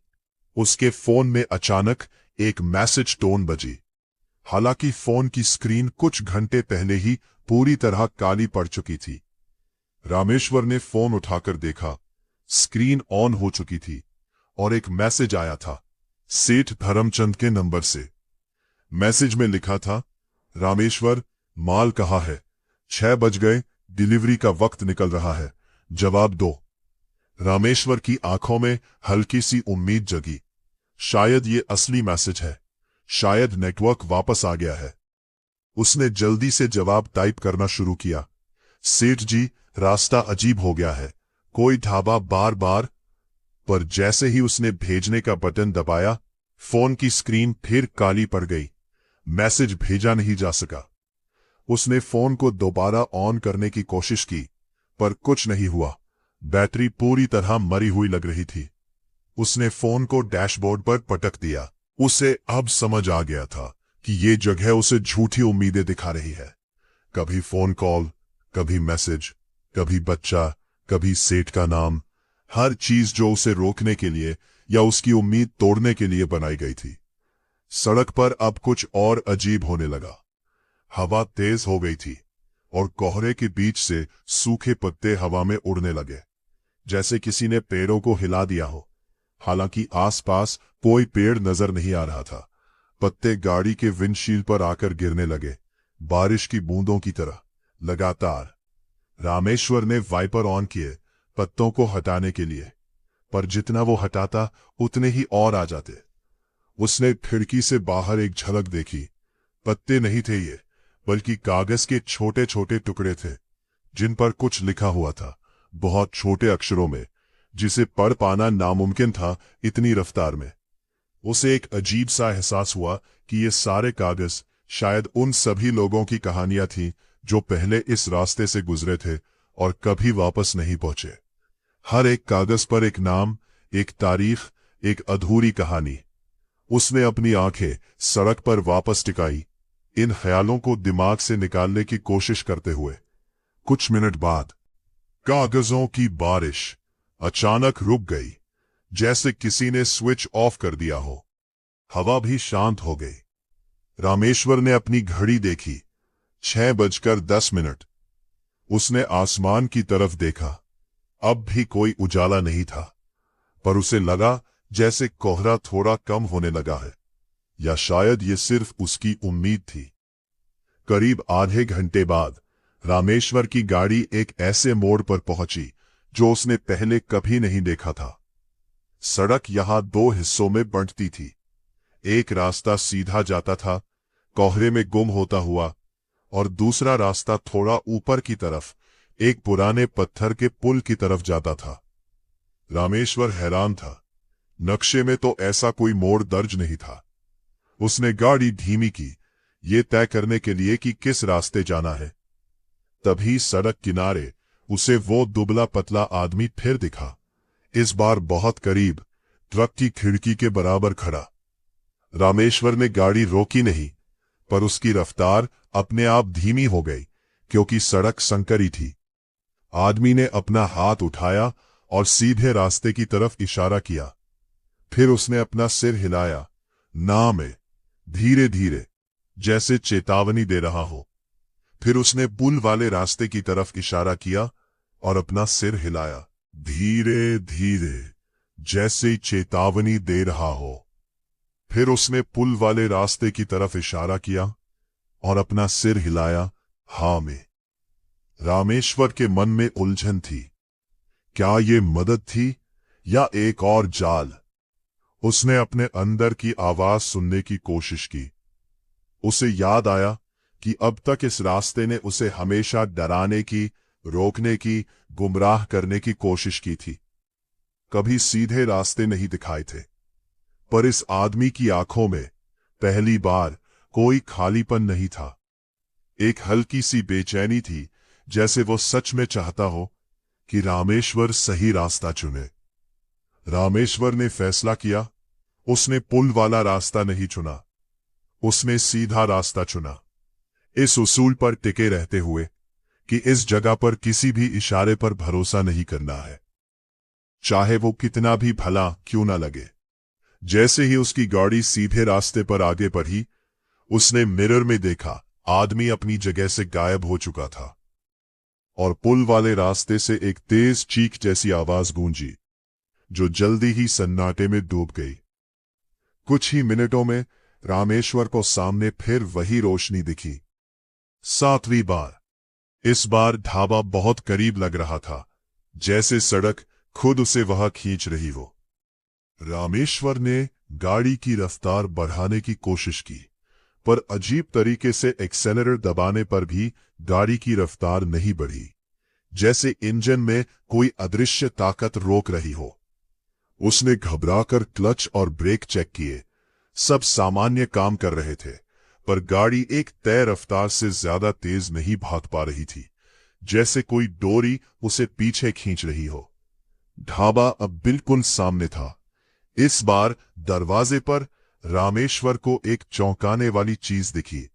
उसके फोन में अचानक एक मैसेज टोन बजी। हालांकि फोन की स्क्रीन कुछ घंटे पहले ही पूरी तरह काली पड़ चुकी थी। रामेश्वर ने फोन उठाकर देखा, स्क्रीन ऑन हो चुकी थी और एक मैसेज आया था सेठ धर्मचंद के नंबर से। मैसेज में लिखा था, रामेश्वर, माल कहाँ है? 6 बज गए, डिलीवरी का वक्त निकल रहा है, जवाब दो। रामेश्वर की आंखों में हल्की सी उम्मीद जगी। शायद ये असली मैसेज है, शायद नेटवर्क वापस आ गया है। उसने जल्दी से जवाब टाइप करना शुरू किया। सेठ जी, रास्ता अजीब हो गया है, कोई ढाबा बार बार। पर जैसे ही उसने भेजने का बटन दबाया, फोन की स्क्रीन फिर काली पड़ गई। मैसेज भेजा नहीं जा सका। उसने फोन को दोबारा ऑन करने की कोशिश की, पर कुछ नहीं हुआ। बैटरी पूरी तरह मरी हुई लग रही थी। उसने फोन को डैशबोर्ड पर पटक दिया। उसे अब समझ आ गया था कि ये जगह उसे झूठी उम्मीदें दिखा रही है। कभी फोन कॉल, कभी मैसेज, कभी बच्चा, कभी सेठ का नाम। हर चीज जो उसे रोकने के लिए या उसकी उम्मीद तोड़ने के लिए बनाई गई थी। सड़क पर अब कुछ और अजीब होने लगा। हवा तेज हो गई थी और कोहरे के बीच से सूखे पत्ते हवा में उड़ने लगे, जैसे किसी ने पेड़ों को हिला दिया हो। हालांकि आसपास कोई पेड़ नजर नहीं आ रहा था। पत्ते गाड़ी के विंडशील्ड पर आकर गिरने लगे, बारिश की बूंदों की तरह लगातार। रामेश्वर ने वाइपर ऑन किए पत्तों को हटाने के लिए, पर जितना वो हटाता उतने ही और आ जाते। उसने खिड़की से बाहर एक झलक देखी। पत्ते नहीं थे ये, बल्कि कागज के छोटे छोटे टुकड़े थे, जिन पर कुछ लिखा हुआ था, बहुत छोटे अक्षरों में, जिसे पढ़ पाना नामुमकिन था इतनी रफ्तार में। उसे एक अजीब सा एहसास हुआ कि ये सारे कागज शायद उन सभी लोगों की कहानियां थीं जो पहले इस रास्ते से गुजरे थे और कभी वापस नहीं पहुंचे। हर एक कागज पर एक नाम, एक तारीख, एक अधूरी कहानी। उसने अपनी आंखें सड़क पर वापस टिकाई, इन ख्यालों को दिमाग से निकालने की कोशिश करते हुए। कुछ मिनट बाद कागजों की बारिश अचानक रुक गई, जैसे किसी ने स्विच ऑफ कर दिया हो। हवा भी शांत हो गई। रामेश्वर ने अपनी घड़ी देखी, 6:10। उसने आसमान की तरफ देखा। अब भी कोई उजाला नहीं था, पर उसे लगा जैसे कोहरा थोड़ा कम होने लगा है, या शायद ये सिर्फ उसकी उम्मीद थी। करीब आधे घंटे बाद रामेश्वर की गाड़ी एक ऐसे मोड़ पर पहुंची जो उसने पहले कभी नहीं देखा था। सड़क यहां 2 हिस्सों में बंटती थी। एक रास्ता सीधा जाता था, कोहरे में गुम होता हुआ, और दूसरा रास्ता थोड़ा ऊपर की तरफ एक पुराने पत्थर के पुल की तरफ जाता था। रामेश्वर हैरान था। नक्शे में तो ऐसा कोई मोड़ दर्ज नहीं था। उसने गाड़ी धीमी की, ये तय करने के लिए कि किस रास्ते जाना है। तभी सड़क किनारे उसे वो दुबला पतला आदमी फिर दिखा, इस बार बहुत करीब, ट्रक की खिड़की के बराबर खड़ा। रामेश्वर ने गाड़ी रोकी नहीं, पर उसकी रफ्तार अपने आप धीमी हो गई, क्योंकि सड़क संकरी थी। आदमी ने अपना हाथ उठाया और सीधे रास्ते की तरफ इशारा किया। फिर उसने अपना सिर हिलाया, ना में, धीरे धीरे, जैसे चेतावनी दे रहा हो। फिर उसने पुल वाले रास्ते की तरफ इशारा किया और अपना सिर हिलाया, धीरे धीरे, जैसे चेतावनी दे रहा हो। फिर उसने पुल वाले रास्ते की तरफ इशारा किया और अपना सिर हिलाया, हाँ में। रामेश्वर के मन में उलझन थी। क्या ये मदद थी या एक और जाल? उसने अपने अंदर की आवाज सुनने की कोशिश की। उसे याद आया कि अब तक इस रास्ते ने उसे हमेशा डराने की, रोकने की, गुमराह करने की कोशिश की थी। कभी सीधे रास्ते नहीं दिखाए थे, पर इस आदमी की आंखों में पहली बार कोई खालीपन नहीं था। एक हल्की सी बेचैनी थी, जैसे वो सच में चाहता हो कि रामेश्वर सही रास्ता चुने। रामेश्वर ने फैसला किया। उसने पुल वाला रास्ता नहीं चुना। उसने सीधा रास्ता चुना, इस उसूल पर टिके रहते हुए कि इस जगह पर किसी भी इशारे पर भरोसा नहीं करना है, चाहे वो कितना भी भला क्यों ना लगे। जैसे ही उसकी गाड़ी सीधे रास्ते पर आगे बढ़ी, उसने मिरर में देखा आदमी अपनी जगह से गायब हो चुका था और पुल वाले रास्ते से एक तेज चीख जैसी आवाज गूंजी जो जल्दी ही सन्नाटे में डूब गई। कुछ ही मिनटों में रामेश्वर को सामने फिर वही रोशनी दिखी, 7वीं बार। इस बार ढाबा बहुत करीब लग रहा था, जैसे सड़क खुद उसे वहां खींच रही हो। रामेश्वर ने गाड़ी की रफ्तार बढ़ाने की कोशिश की, पर अजीब तरीके से एक्सेलरेटर दबाने पर भी गाड़ी की रफ्तार नहीं बढ़ी, जैसे इंजन में कोई अदृश्य ताकत रोक रही हो। उसने घबराकर क्लच और ब्रेक चेक किए, सब सामान्य काम कर रहे थे, पर गाड़ी एक तय रफ्तार से ज्यादा तेज नहीं भाग पा रही थी, जैसे कोई डोरी उसे पीछे खींच रही हो। ढाबा अब बिल्कुल सामने था। इस बार दरवाजे पर रामेश्वर को एक चौंकाने वाली चीज दिखी,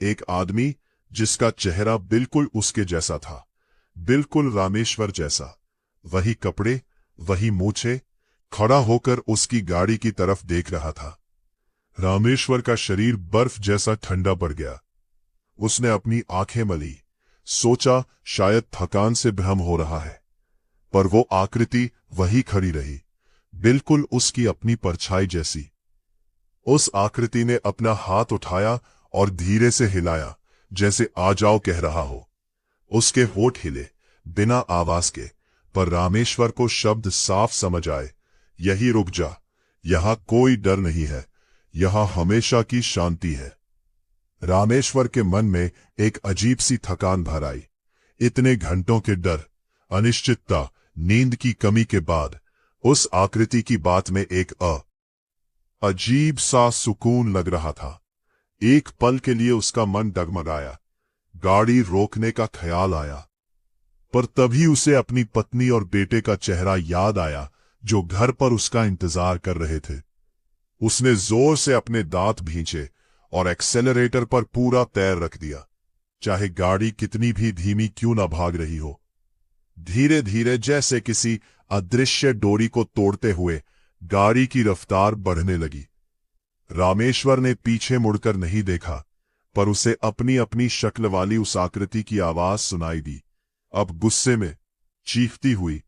एक आदमी जिसका चेहरा बिल्कुल उसके जैसा था, बिल्कुल रामेश्वर जैसा। वही कपड़े, वही मूछें, खड़ा होकर उसकी गाड़ी की तरफ देख रहा था। रामेश्वर का शरीर बर्फ जैसा ठंडा पड़ गया। उसने अपनी आंखें मली, सोचा शायद थकान से भ्रम हो रहा है, पर वो आकृति वही खड़ी रही, बिल्कुल उसकी अपनी परछाई जैसी। उस आकृति ने अपना हाथ उठाया और धीरे से हिलाया, जैसे आ जाओ कह रहा हो। उसके होठ हिले, बिना आवाज के, पर रामेश्वर को शब्द साफ समझ आए, यही रुक जा, यहां कोई डर नहीं है, यहां हमेशा की शांति है। रामेश्वर के मन में एक अजीब सी थकान भर आई। इतने घंटों के डर, अनिश्चितता, नींद की कमी के बाद उस आकृति की बात में एक अजीब सा सुकून लग रहा था। एक पल के लिए उसका मन डगमगाया, गाड़ी रोकने का ख्याल आया, पर तभी उसे अपनी पत्नी और बेटे का चेहरा याद आया जो घर पर उसका इंतजार कर रहे थे। उसने जोर से अपने दांत भींचे और एक्सेलरेटर पर पूरा पैर रख दिया, चाहे गाड़ी कितनी भी धीमी क्यों ना भाग रही हो। धीरे धीरे, जैसे किसी अदृश्य डोरी को तोड़ते हुए, गाड़ी की रफ्तार बढ़ने लगी। रामेश्वर ने पीछे मुड़कर नहीं देखा, पर उसे अपनी अपनी शक्ल वाली उस आकृति की आवाज सुनाई दी, अब गुस्से में, चीखती हुई,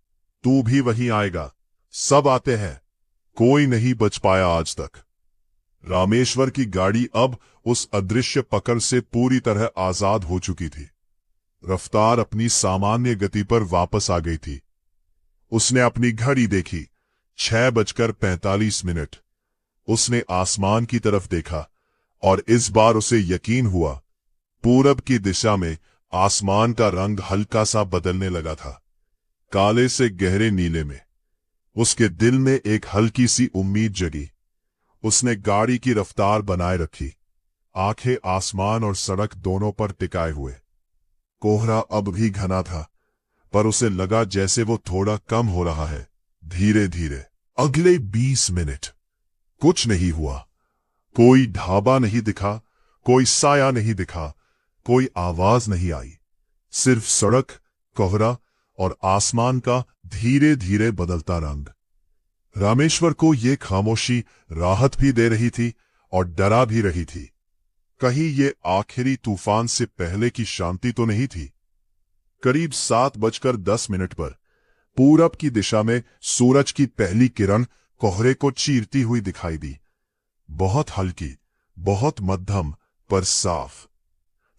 तू भी वहीं आएगा, सब आते हैं, कोई नहीं बच पाया आज तक। रामेश्वर की गाड़ी अब उस अदृश्य पकड़ से पूरी तरह आजाद हो चुकी थी। रफ्तार अपनी सामान्य गति पर वापस आ गई थी। उसने अपनी घड़ी देखी, 6:45। उसने आसमान की तरफ देखा और इस बार उसे यकीन हुआ, पूरब की दिशा में आसमान का रंग हल्का सा बदलने लगा था, काले से गहरे नीले में। उसके दिल में एक हल्की सी उम्मीद जगी। उसने गाड़ी की रफ्तार बनाए रखी, आंखें आसमान और सड़क दोनों पर टिकाए हुए। कोहरा अब भी घना था, पर उसे लगा जैसे वो थोड़ा कम हो रहा है। धीरे धीरे अगले 20 मिनट कुछ नहीं हुआ। कोई ढाबा नहीं दिखा, कोई साया नहीं दिखा, कोई आवाज नहीं आई। सिर्फ सड़क, कोहरा और आसमान का धीरे धीरे बदलता रंग। रामेश्वर को ये खामोशी राहत भी दे रही थी और डरा भी रही थी। कहीं ये आखिरी तूफान से पहले की शांति तो नहीं थी। करीब 7:10 पर पूरब की दिशा में सूरज की पहली किरण कोहरे को चीरती हुई दिखाई दी। बहुत हल्की, बहुत मध्यम, पर साफ।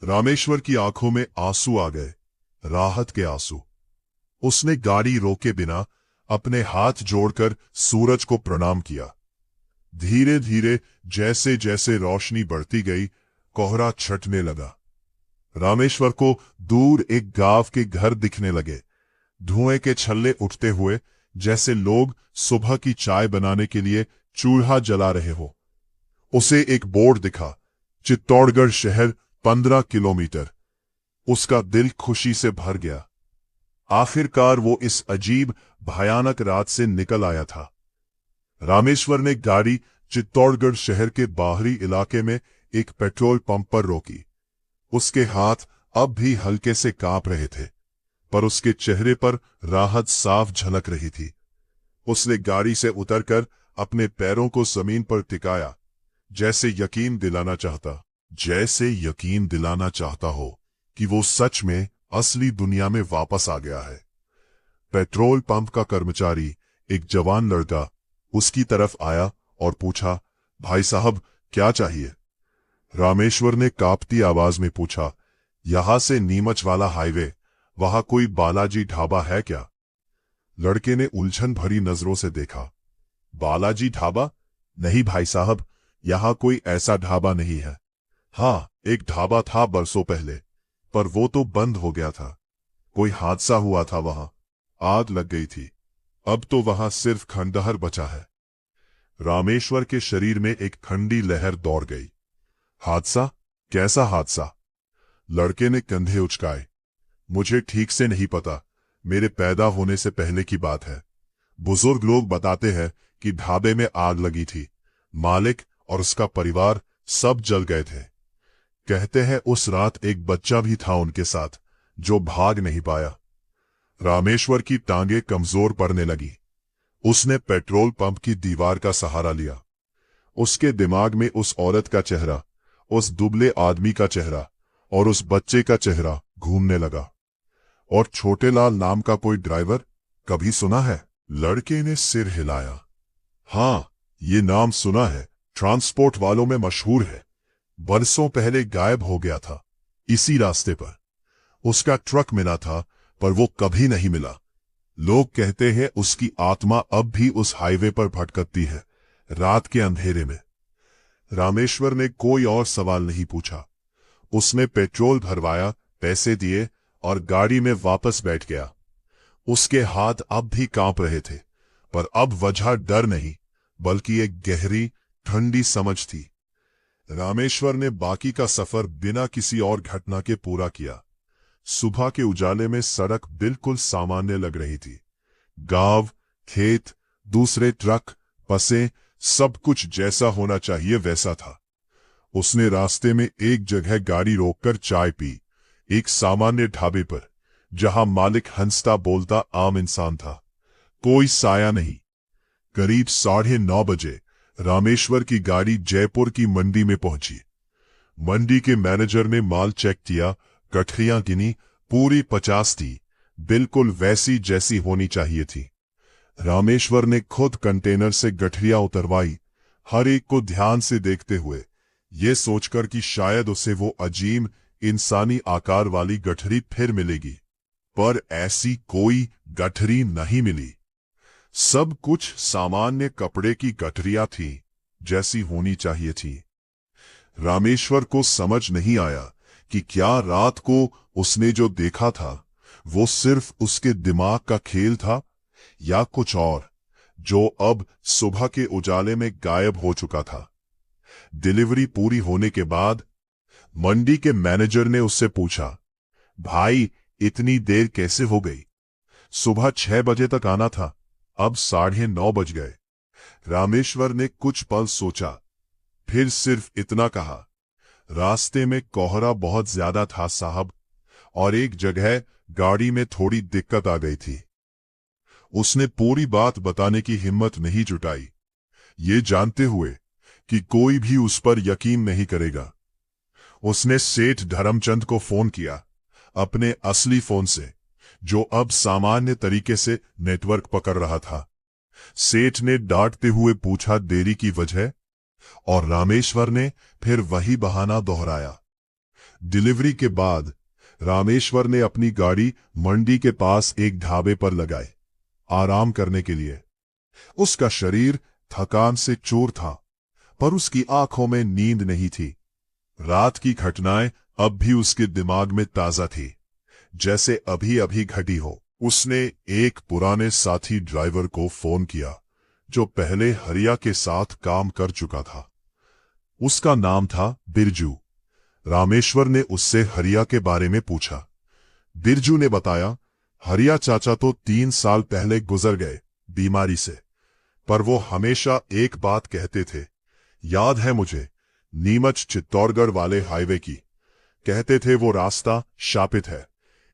रामेश्वर की आंखों में आंसू आ गए, राहत के आंसू। उसने गाड़ी रोके बिना अपने हाथ जोड़कर सूरज को प्रणाम किया। धीरे धीरे जैसे जैसे रोशनी बढ़ती गई, कोहरा छटने लगा। रामेश्वर को दूर एक गांव के घर दिखने लगे, धुएं के छल्ले उठते हुए, जैसे लोग सुबह की चाय बनाने के लिए चूल्हा जला रहे हो। उसे एक बोर्ड दिखा, चित्तौड़गढ़ शहर 15 किलोमीटर। उसका दिल खुशी से भर गया। आखिरकार वो इस अजीब भयानक रात से निकल आया था। रामेश्वर ने गाड़ी चित्तौड़गढ़ शहर के बाहरी इलाके में एक पेट्रोल पंप पर रोकी। उसके हाथ अब भी हल्के से कांप रहे थे, पर उसके चेहरे पर राहत साफ झलक रही थी। उसने गाड़ी से उतरकर अपने पैरों को जमीन पर टिकाया, जैसे यकीन दिलाना चाहता हो कि वो सच में असली दुनिया में वापस आ गया है। पेट्रोल पंप का कर्मचारी, एक जवान लड़का, उसकी तरफ आया और पूछा, भाई साहब क्या चाहिए? रामेश्वर ने कांपती आवाज में पूछा, यहां से नीमच वाला हाईवे, वहां कोई बालाजी ढाबा है क्या? लड़के ने उलझन भरी नजरों से देखा। बालाजी ढाबा? नहीं भाई साहब, यहां कोई ऐसा ढाबा नहीं है। हाँ, एक ढाबा था बरसों पहले, पर वो तो बंद हो गया था। कोई हादसा हुआ था वहां, आग लग गई थी। अब तो वहां सिर्फ खंडहर बचा है। रामेश्वर के शरीर में एक ठंडी लहर दौड़ गई। हादसा? कैसा हादसा? लड़के ने कंधे उचकाए। मुझे ठीक से नहीं पता, मेरे पैदा होने से पहले की बात है। बुजुर्ग लोग बताते हैं कि ढाबे में आग लगी थी। मालिक और उसका परिवार सब जल गए थे। कहते हैं उस रात एक बच्चा भी था उनके साथ, जो भाग नहीं पाया। रामेश्वर की टांगें कमजोर पड़ने लगी। उसने पेट्रोल पंप की दीवार का सहारा लिया। उसके दिमाग में उस औरत का चेहरा, उस दुबले आदमी का चेहरा और उस बच्चे का चेहरा घूमने लगा। और छोटे लाल नाम का कोई ड्राइवर, कभी सुना है? लड़के ने सिर हिलाया। हाँ, ये नाम सुना है, ट्रांसपोर्ट वालों में मशहूर है। बरसों पहले गायब हो गया था, इसी रास्ते पर। उसका ट्रक मिला था, पर वो कभी नहीं मिला। लोग कहते हैं उसकी आत्मा अब भी उस हाईवे पर भटकती है, रात के अंधेरे में। रामेश्वर ने कोई और सवाल नहीं पूछा। उसने पेट्रोल भरवाया, पैसे दिए और गाड़ी में वापस बैठ गया। उसके हाथ अब भी कांप रहे थे, पर अब वजह डर नहीं, बल्कि एक गहरी ठंडी समझ थी। रामेश्वर ने बाकी का सफर बिना किसी और घटना के पूरा किया। सुबह के उजाले में सड़क बिल्कुल सामान्य लग रही थी। गांव, खेत, दूसरे ट्रक, बसें, सब कुछ जैसा होना चाहिए वैसा था। उसने रास्ते में एक जगह गाड़ी रोककर चाय पी, एक सामान्य ढाबे पर, जहां मालिक हंसता बोलता आम इंसान था। कोई साया नहीं। करीब 9:30 बजे रामेश्वर की गाड़ी जयपुर की मंडी में पहुंची। मंडी के मैनेजर ने माल चेक किया, गठरियां गिनी, पूरी 50 थी, बिल्कुल वैसी जैसी होनी चाहिए थी। रामेश्वर ने खुद कंटेनर से गठरियां उतरवाई, हर एक को ध्यान से देखते हुए, ये सोचकर कि शायद उसे वो अजीब इंसानी आकार वाली गठरी फिर मिलेगी। पर ऐसी कोई गठरी नहीं मिली। सब कुछ सामान्य कपड़े की गठरियां थीं, जैसी होनी चाहिए थी। रामेश्वर को समझ नहीं आया कि क्या रात को उसने जो देखा था वो सिर्फ उसके दिमाग का खेल था, या कुछ और, जो अब सुबह के उजाले में गायब हो चुका था। डिलीवरी पूरी होने के बाद मंडी के मैनेजर ने उससे पूछा, भाई इतनी देर कैसे हो गई? सुबह 6 बजे तक आना था, अब 9:30 बज गए। रामेश्वर ने कुछ पल सोचा, फिर सिर्फ इतना कहा, रास्ते में कोहरा बहुत ज्यादा था साहब, और एक जगह गाड़ी में थोड़ी दिक्कत आ गई थी। उसने पूरी बात बताने की हिम्मत नहीं जुटाई, ये जानते हुए कि कोई भी उस पर यकीन नहीं करेगा। उसने सेठ धर्मचंद को फोन किया, अपने असली फोन से, जो अब सामान्य तरीके से नेटवर्क पकड़ रहा था। सेठ ने डांटते हुए पूछा देरी की वजह, और रामेश्वर ने फिर वही बहाना दोहराया। डिलीवरी के बाद रामेश्वर ने अपनी गाड़ी मंडी के पास एक ढाबे पर लगाई, आराम करने के लिए। उसका शरीर थकान से चूर था, पर उसकी आंखों में नींद नहीं थी। रात की घटनाएं अब भी उसके दिमाग में ताजा थी, जैसे अभी अभी घटी हो। उसने एक पुराने साथी ड्राइवर को फोन किया, जो पहले हरिया के साथ काम कर चुका था। उसका नाम था बिरजू। रामेश्वर ने उससे हरिया के बारे में पूछा। बिरजू ने बताया, हरिया चाचा तो 3 साल पहले गुजर गए बीमारी से, पर वो हमेशा एक बात कहते थे, याद है मुझे, नीमच चित्तौड़गढ़ वाले हाईवे की। कहते थे वो रास्ता शापित है।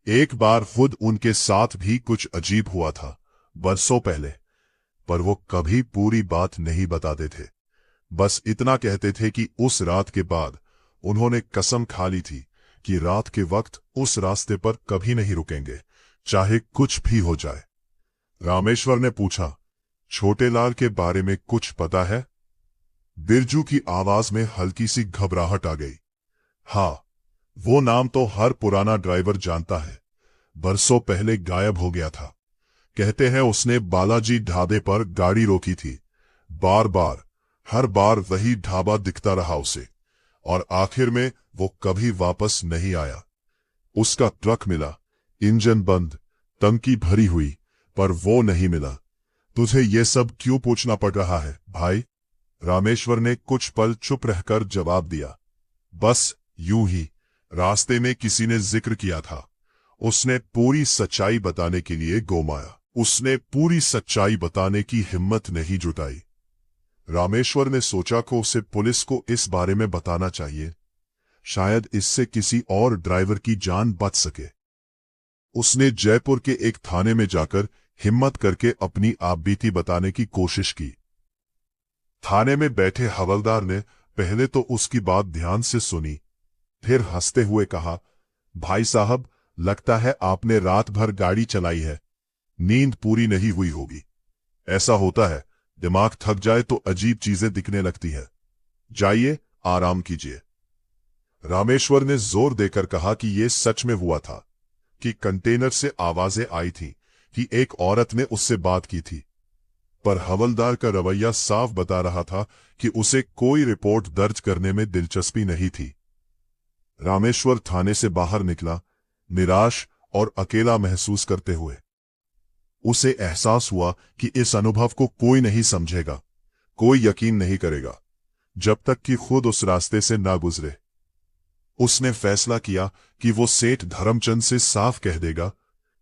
एक बार खुद उनके साथ भी कुछ अजीब हुआ था, बरसों पहले। पर वो कभी पूरी बात नहीं बताते थे। बस इतना कहते थे कि उस रात के बाद उन्होंने कसम खा ली थी कि रात के वक्त उस रास्ते पर कभी नहीं रुकेंगे, चाहे कुछ भी हो जाए। रामेश्वर ने पूछा, छोटे लाल के बारे में कुछ पता है? बिरजू की आवाज में हल्की सी घबराहट आ गई। हाँ, वो नाम तो हर पुराना ड्राइवर जानता है। बरसों पहले गायब हो गया था। कहते हैं उसने बालाजी ढाबे पर गाड़ी रोकी थी। बार बार, हर बार वही ढाबा दिखता रहा उसे, और आखिर में वो कभी वापस नहीं आया। उसका ट्रक मिला, इंजन बंद, टंकी भरी हुई, पर वो नहीं मिला। तुझे ये सब क्यों पूछना पड़ रहा है भाई? रामेश्वर ने कुछ पल चुप रहकर जवाब दिया। बस यूं ही, रास्ते में किसी ने जिक्र किया था। उसने पूरी सच्चाई बताने के लिए गोमाया। उसने पूरी सच्चाई बताने की हिम्मत नहीं जुटाई। रामेश्वर ने सोचा कि उसे पुलिस को इस बारे में बताना चाहिए। शायद इससे किसी और ड्राइवर की जान बच सके। उसने जयपुर के एक थाने में जाकर हिम्मत करके अपनी आपबीती बताने की कोशिश की। थाने में बैठे हवलदार ने पहले तो उसकी बात ध्यान से सुनी, फिर हंसते हुए कहा, भाई साहब, लगता है आपने रात भर गाड़ी चलाई है। नींद पूरी नहीं हुई होगी। ऐसा होता है, दिमाग थक जाए तो अजीब चीजें दिखने लगती है। जाइए, आराम कीजिए। रामेश्वर ने जोर देकर कहा कि यह सच में हुआ था, कि कंटेनर से आवाजें आई थी कि एक औरत ने उससे बात की थी। पर हवलदार का रवैया साफ बता रहा था कि उसे कोई रिपोर्ट दर्ज करने में दिलचस्पी नहीं थी। रामेश्वर थाने से बाहर निकला, निराश और अकेला महसूस करते हुए। उसे एहसास हुआ कि इस अनुभव को कोई नहीं समझेगा, कोई यकीन नहीं करेगा, जब तक कि खुद उस रास्ते से ना गुजरे। उसने फैसला किया कि वो सेठ धर्मचंद से साफ कह देगा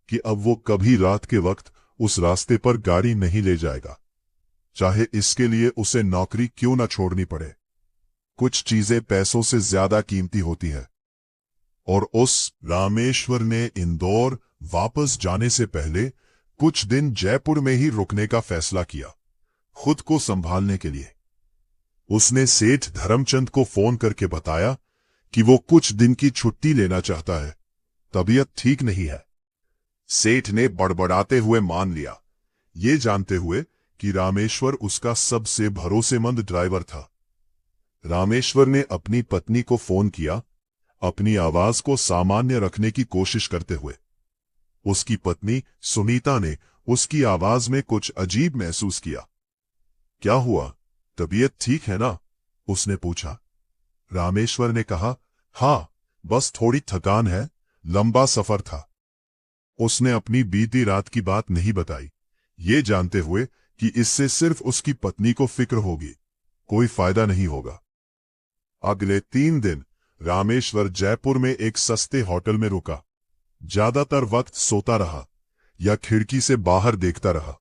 कि अब वो कभी रात के वक्त उस रास्ते पर गाड़ी नहीं ले जाएगा, चाहे इसके लिए उसे नौकरी क्यों न छोड़नी पड़े। कुछ चीजें पैसों से ज्यादा कीमती होती हैं। और उस रामेश्वर ने इंदौर वापस जाने से पहले कुछ दिन जयपुर में ही रुकने का फैसला किया, खुद को संभालने के लिए। उसने सेठ धर्मचंद को फोन करके बताया कि वो कुछ दिन की छुट्टी लेना चाहता है, तबीयत ठीक नहीं है। सेठ ने बड़बड़ाते हुए मान लिया, ये जानते हुए कि रामेश्वर उसका सबसे भरोसेमंद ड्राइवर था। रामेश्वर ने अपनी पत्नी को फोन किया, अपनी आवाज को सामान्य रखने की कोशिश करते हुए। उसकी पत्नी सुनीता ने उसकी आवाज में कुछ अजीब महसूस किया। क्या हुआ, तबीयत ठीक है ना? उसने पूछा। रामेश्वर ने कहा, हाँ, बस थोड़ी थकान है, लंबा सफर था। उसने अपनी बीती रात की बात नहीं बताई, ये जानते हुए कि इससे सिर्फ उसकी पत्नी को फिक्र होगी, कोई फायदा नहीं होगा। अगले 3 दिन रामेश्वर जयपुर में एक सस्ते होटल में रुका। ज्यादातर वक्त सोता रहा या खिड़की से बाहर देखता रहा।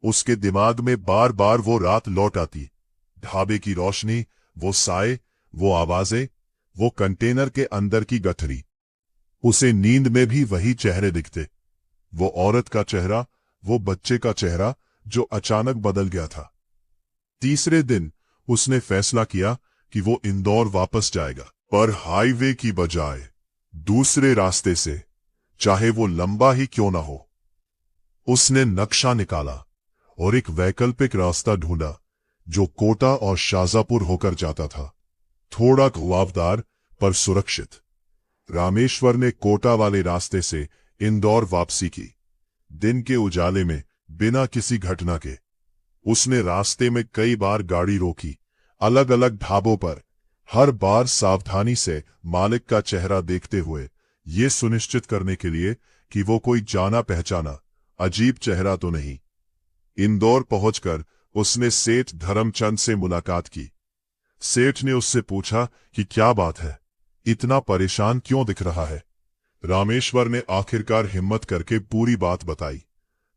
उसके दिमाग में बार बार वो रात लौट आती, ढाबे की रोशनी, वो साए, वो आवाजें, वो कंटेनर के अंदर की गठरी। उसे नींद में भी वही चेहरे दिखते, वो औरत का चेहरा, वो बच्चे का चेहरा जो अचानक बदल गया था। तीसरे दिन उसने फैसला किया कि वो इंदौर वापस जाएगा, पर हाईवे की बजाय दूसरे रास्ते से, चाहे वो लंबा ही क्यों ना हो। उसने नक्शा निकाला और एक वैकल्पिक रास्ता ढूंढा जो कोटा और शाजापुर होकर जाता था, थोड़ा घुमावदार पर सुरक्षित। रामेश्वर ने कोटा वाले रास्ते से इंदौर वापसी की, दिन के उजाले में, बिना किसी घटना के। उसने रास्ते में कई बार गाड़ी रोकी, अलग अलग ढाबों पर, हर बार सावधानी से मालिक का चेहरा देखते हुए, ये सुनिश्चित करने के लिए कि वो कोई जाना पहचाना अजीब चेहरा तो नहीं। इंदौर पहुंचकर उसने सेठ धर्मचंद से मुलाकात की। सेठ ने उससे पूछा कि क्या बात है, इतना परेशान क्यों दिख रहा है? रामेश्वर ने आखिरकार हिम्मत करके पूरी बात बताई।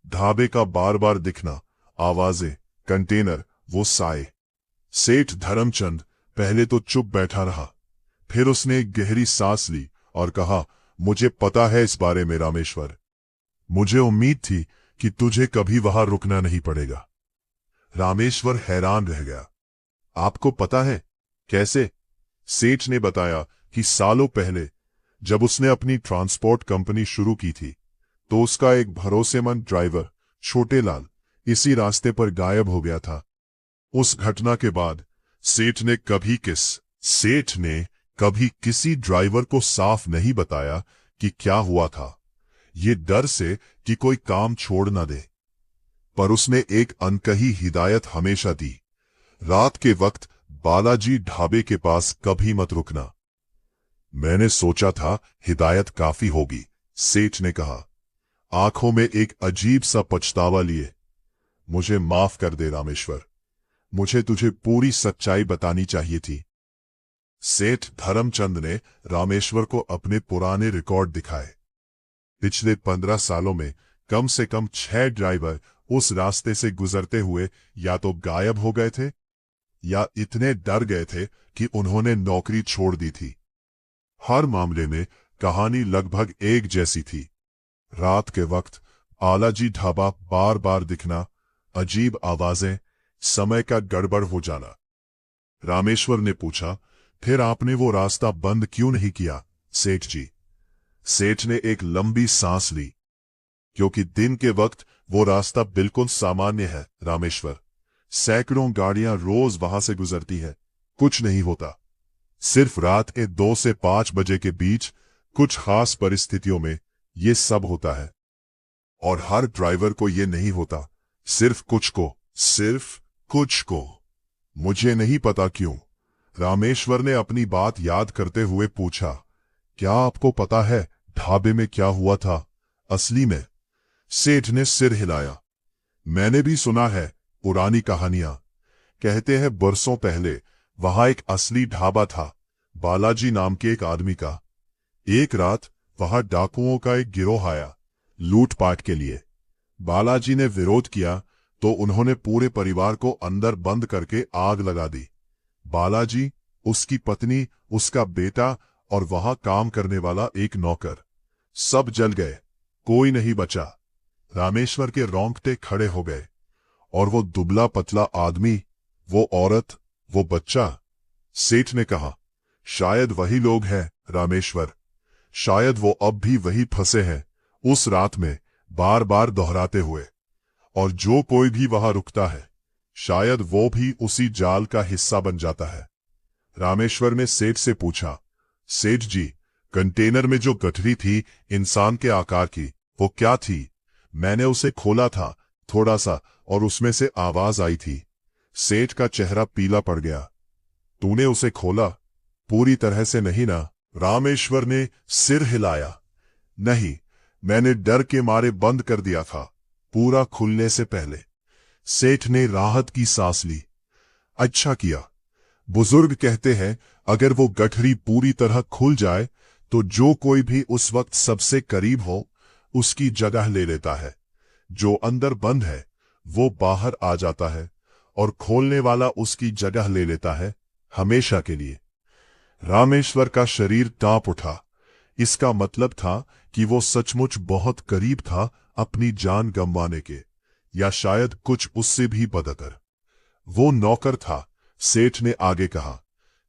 ढाबे का बार बार दिखना, आवाजें, कंटेनर, वो साए। सेठ धर्मचंद पहले तो चुप बैठा रहा, फिर उसने एक गहरी सांस ली और कहा, मुझे पता है इस बारे में रामेश्वर। मुझे उम्मीद थी कि तुझे कभी वहां रुकना नहीं पड़ेगा। रामेश्वर हैरान रह गया। आपको पता है? कैसे? सेठ ने बताया कि सालों पहले जब उसने अपनी ट्रांसपोर्ट कंपनी शुरू की थी तो उसका एक भरोसेमंद ड्राइवर छोटे लाल इसी रास्ते पर गायब हो गया था। उस घटना के बाद सेठ ने कभी किसी ड्राइवर को साफ नहीं बताया कि क्या हुआ था, ये डर से कि कोई काम छोड़ न दे। पर उसने एक अनकही हिदायत हमेशा दी, रात के वक्त बालाजी ढाबे के पास कभी मत रुकना। मैंने सोचा था हिदायत काफी होगी, सेठ ने कहा, आंखों में एक अजीब सा पछतावा लिए। मुझे माफ कर दे रामेश्वर, मुझे तुझे पूरी सच्चाई बतानी चाहिए थी। सेठ धर्मचंद ने रामेश्वर को अपने पुराने रिकॉर्ड दिखाए। पिछले 15 सालों में कम से कम 6 ड्राइवर उस रास्ते से गुजरते हुए या तो गायब हो गए थे या इतने डर गए थे कि उन्होंने नौकरी छोड़ दी थी। हर मामले में कहानी लगभग एक जैसी थी। रात के वक्त बालाजी ढाबा बार बार दिखना, अजीब आवाजें, समय का गड़बड़ हो जाना। रामेश्वर ने पूछा, फिर आपने वो रास्ता बंद क्यों नहीं किया सेठ जी? सेठ ने एक लंबी सांस ली। क्योंकि दिन के वक्त वो रास्ता बिल्कुल सामान्य है रामेश्वर, सैकड़ों गाड़ियां रोज वहां से गुजरती है, कुछ नहीं होता। सिर्फ रात के 2 से 5 बजे के बीच कुछ खास परिस्थितियों में ये सब होता है। और हर ड्राइवर को ये नहीं होता, सिर्फ कुछ को। मुझे नहीं पता क्यों। रामेश्वर ने अपनी बात याद करते हुए पूछा, क्या आपको पता है ढाबे में क्या हुआ था असली में? सेठ ने सिर हिलाया। मैंने भी सुना है पुरानी कहानियां। कहते हैं बरसों पहले वहां एक असली ढाबा था, बालाजी नाम के एक आदमी का। एक रात वहां डाकुओं का एक गिरोह आया लूटपाट के लिए। बालाजी ने विरोध किया तो उन्होंने पूरे परिवार को अंदर बंद करके आग लगा दी। बालाजी, उसकी पत्नी, उसका बेटा और वहां काम करने वाला एक नौकर, सब जल गए, कोई नहीं बचा। रामेश्वर के रोंगटे खड़े हो गए। और वो दुबला पतला आदमी, वो औरत, वो बच्चा। सेठ ने कहा, शायद वही लोग हैं रामेश्वर, शायद वो अब भी वही फंसे हैं उस रात में, बार बार दोहराते हुए। और जो कोई भी वहां रुकता है शायद वो भी उसी जाल का हिस्सा बन जाता है। रामेश्वर ने सेठ से पूछा, सेठ जी, कंटेनर में जो गठरी थी इंसान के आकार की, वो क्या थी? मैंने उसे खोला था थोड़ा सा और उसमें से आवाज आई थी। सेठ का चेहरा पीला पड़ गया। तूने उसे खोला? पूरी तरह से नहीं ना? रामेश्वर ने सिर हिलाया। नहीं, मैंने डर के मारे बंद कर दिया था, पूरा खुलने से पहले। सेठ ने राहत की सांस ली। अच्छा किया। बुजुर्ग कहते हैं अगर वो गठरी पूरी तरह खुल जाए तो जो कोई भी उस वक्त सबसे करीब हो उसकी जगह ले लेता है। जो अंदर बंद है वो बाहर आ जाता है और खोलने वाला उसकी जगह ले लेता है हमेशा के लिए। रामेश्वर का शरीर कांप उठा। इसका मतलब था कि वो सचमुच बहुत करीब था अपनी जान गंवाने के, या शायद कुछ उससे भी बदतर। वो नौकर था, सेठ ने आगे कहा,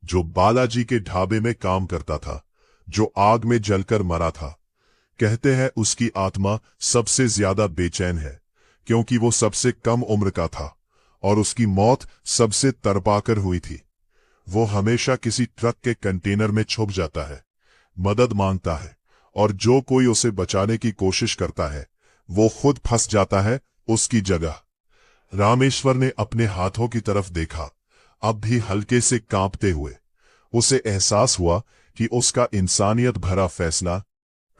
जो बालाजी के ढाबे में काम करता था, जो आग में जलकर मरा था। कहते हैं उसकी आत्मा सबसे ज्यादा बेचैन है क्योंकि वो सबसे कम उम्र का था और उसकी मौत सबसे तड़पाकर हुई थी। वो हमेशा किसी ट्रक के कंटेनर में छुप जाता है, मदद मांगता है, और जो कोई उसे बचाने की कोशिश करता है वो खुद फंस जाता है उसकी जगह। रामेश्वर ने अपने हाथों की तरफ देखा, अब भी हल्के से कांपते हुए। उसे एहसास हुआ कि उसका इंसानियत भरा फैसला,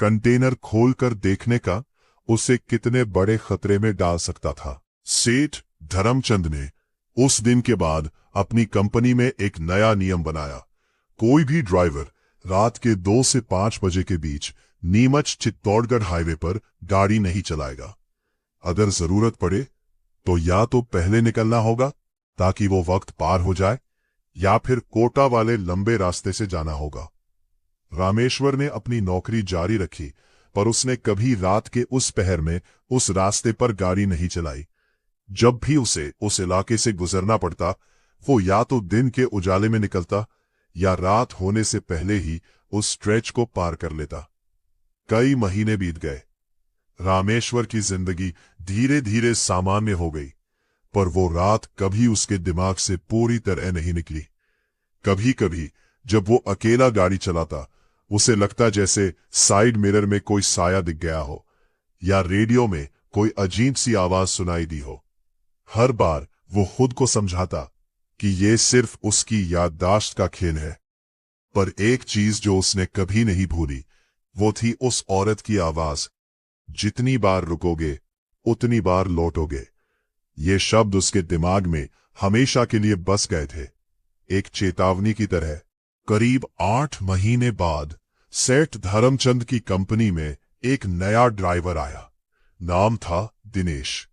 कंटेनर खोलकर देखने का, उसे कितने बड़े खतरे में डाल सकता था। सेठ धर्मचंद ने उस दिन के बाद अपनी कंपनी में एक नया नियम बनाया। कोई भी ड्राइवर रात के 2 से 5 बजे के बीच नीमच चित्तौड़गढ़ हाईवे पर गाड़ी नहीं चलाएगा। अगर जरूरत पड़े तो या तो पहले निकलना होगा ताकि वो वक्त पार हो जाए, या फिर कोटा वाले लंबे रास्ते से जाना होगा। रामेश्वर ने अपनी नौकरी जारी रखी, पर उसने कभी रात के उस पहर में उस रास्ते पर गाड़ी नहीं चलाई। जब भी उसे उस इलाके से गुजरना पड़ता, वो या तो दिन के उजाले में निकलता या रात होने से पहले ही उस स्ट्रेच को पार कर लेता। कई महीने बीत गए। रामेश्वर की जिंदगी धीरे धीरे सामान्य हो गई, पर वो रात कभी उसके दिमाग से पूरी तरह नहीं निकली। कभी कभी जब वो अकेला गाड़ी चलाता, उसे लगता जैसे साइड मिरर में कोई साया दिख गया हो या रेडियो में कोई अजीब सी आवाज सुनाई दी हो। हर बार वो खुद को समझाता कि ये सिर्फ उसकी याददाश्त का खेल है, पर एक चीज जो उसने कभी नहीं भूली, वो थी उस औरत की आवाज, जितनी बार रुकोगे उतनी बार लौटोगे। ये शब्द उसके दिमाग में हमेशा के लिए बस गए थे, एक चेतावनी की तरह। करीब 8 महीने बाद सेठ धर्मचंद की कंपनी में एक नया ड्राइवर आया। नाम था दिनेश।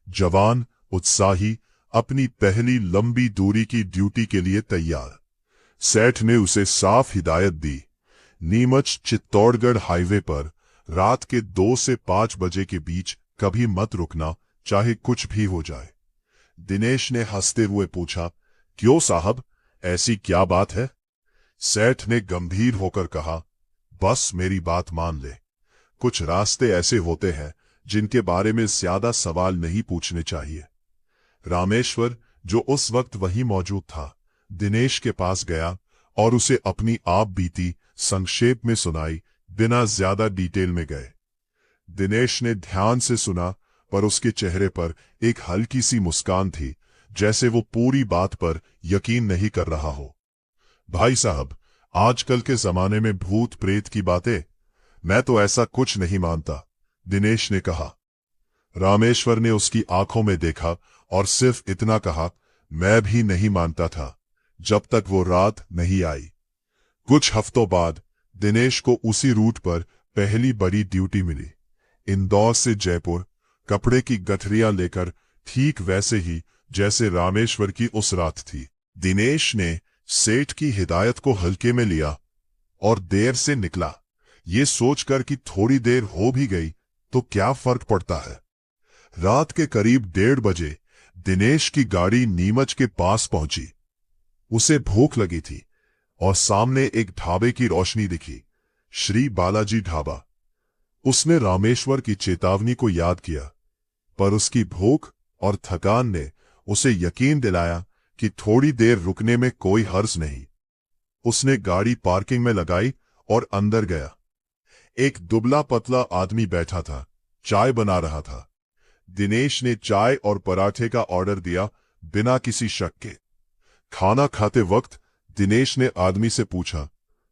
जवान, उत्साही, अपनी पहली लंबी दूरी की ड्यूटी के लिए तैयार। सेठ ने उसे साफ हिदायत दी, नीमच चित्तौड़गढ़ हाईवे पर रात के 2 से 5 बजे के बीच कभी मत रुकना, चाहे कुछ भी हो जाए। दिनेश ने हंसते हुए पूछा, क्यों साहब, ऐसी क्या बात है? सेठ ने गंभीर होकर कहा, बस मेरी बात मान ले। कुछ रास्ते ऐसे होते हैं जिनके बारे में ज्यादा सवाल नहीं पूछने चाहिए। रामेश्वर, जो उस वक्त वहीं मौजूद था, दिनेश के पास गया और उसे अपनी आप बीती संक्षेप में सुनाई, बिना ज्यादा डिटेल में गए। दिनेश ने ध्यान से सुना, पर उसके चेहरे पर एक हल्की सी मुस्कान थी, जैसे वो पूरी बात पर यकीन नहीं कर रहा हो। भाई साहब, आजकल के जमाने में भूत प्रेत की बातें, मैं तो ऐसा कुछ नहीं मानता, दिनेश ने कहा। रामेश्वर ने उसकी आंखों में देखा और सिर्फ इतना कहा, मैं भी नहीं मानता था, जब तक वो रात नहीं आई। कुछ हफ्तों बाद दिनेश को उसी रूट पर पहली बड़ी ड्यूटी मिली। इंदौर से जयपुर, कपड़े की गठरियां लेकर, ठीक वैसे ही जैसे रामेश्वर की उस रात थी। दिनेश ने सेठ की हिदायत को हल्के में लिया और देर से निकला, ये सोचकर कि थोड़ी देर हो भी गई तो क्या फर्क पड़ता है। रात के करीब 1:30 बजे दिनेश की गाड़ी नीमच के पास पहुंची। उसे भूख लगी थी और सामने एक ढाबे की रोशनी दिखी, श्री बालाजी ढाबा। उसने रामेश्वर की चेतावनी को याद किया, पर उसकी भूख और थकान ने उसे यकीन दिलाया कि थोड़ी देर रुकने में कोई हर्ज नहीं। उसने गाड़ी पार्किंग में लगाई और अंदर गया। एक दुबला पतला आदमी बैठा था, चाय बना रहा था। दिनेश ने चाय और पराठे का ऑर्डर दिया, बिना किसी शक के। खाना खाते वक्त दिनेश ने आदमी से पूछा,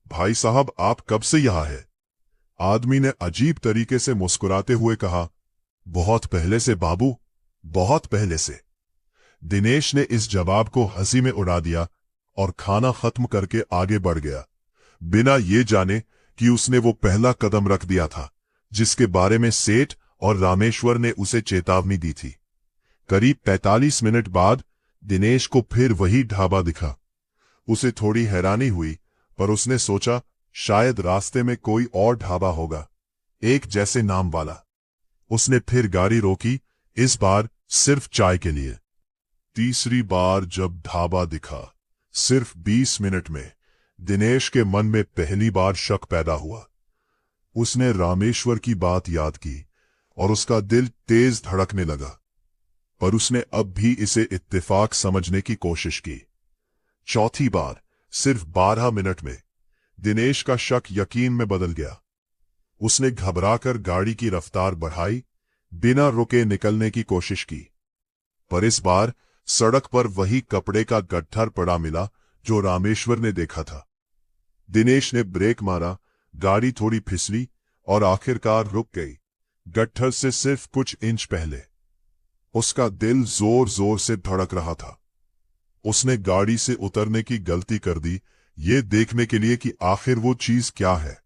भाई साहब, आप कब से यहां हैं? आदमी ने अजीब तरीके से मुस्कुराते हुए कहा, बहुत पहले से बाबू, बहुत पहले से। दिनेश ने इस जवाब को हंसी में उड़ा दिया और खाना खत्म करके आगे बढ़ गया, बिना ये जाने कि उसने वो पहला कदम रख दिया था जिसके बारे में सेठ और रामेश्वर ने उसे चेतावनी दी थी। करीब 45 मिनट बाद दिनेश को फिर वही ढाबा दिखा। उसे थोड़ी हैरानी हुई, पर उसने सोचा शायद रास्ते में कोई और ढाबा होगा, एक जैसे नाम वाला। उसने फिर गाड़ी रोकी, इस बार सिर्फ चाय के लिए। तीसरी बार जब ढाबा दिखा, सिर्फ 20 मिनट में दिनेश के मन में पहली बार शक पैदा हुआ। उसने रामेश्वर की बात याद की और उसका दिल तेज धड़कने लगा, पर उसने अब भी इसे इत्तेफाक समझने की कोशिश की। चौथी बार, सिर्फ 12 मिनट में, दिनेश का शक यकीन में बदल गया। उसने घबराकर गाड़ी की रफ्तार बढ़ाई, बिना रुके निकलने की कोशिश की, पर इस बार सड़क पर वही कपड़े का गट्ठर पड़ा मिला जो रामेश्वर ने देखा था। दिनेश ने ब्रेक मारा, गाड़ी थोड़ी फिसली और आखिरकार रुक गई, गट्ठर से सिर्फ कुछ इंच पहले। उसका दिल जोर जोर से धड़क रहा था। उसने गाड़ी से उतरने की गलती कर दी, ये देखने के लिए कि आखिर वो चीज क्या है।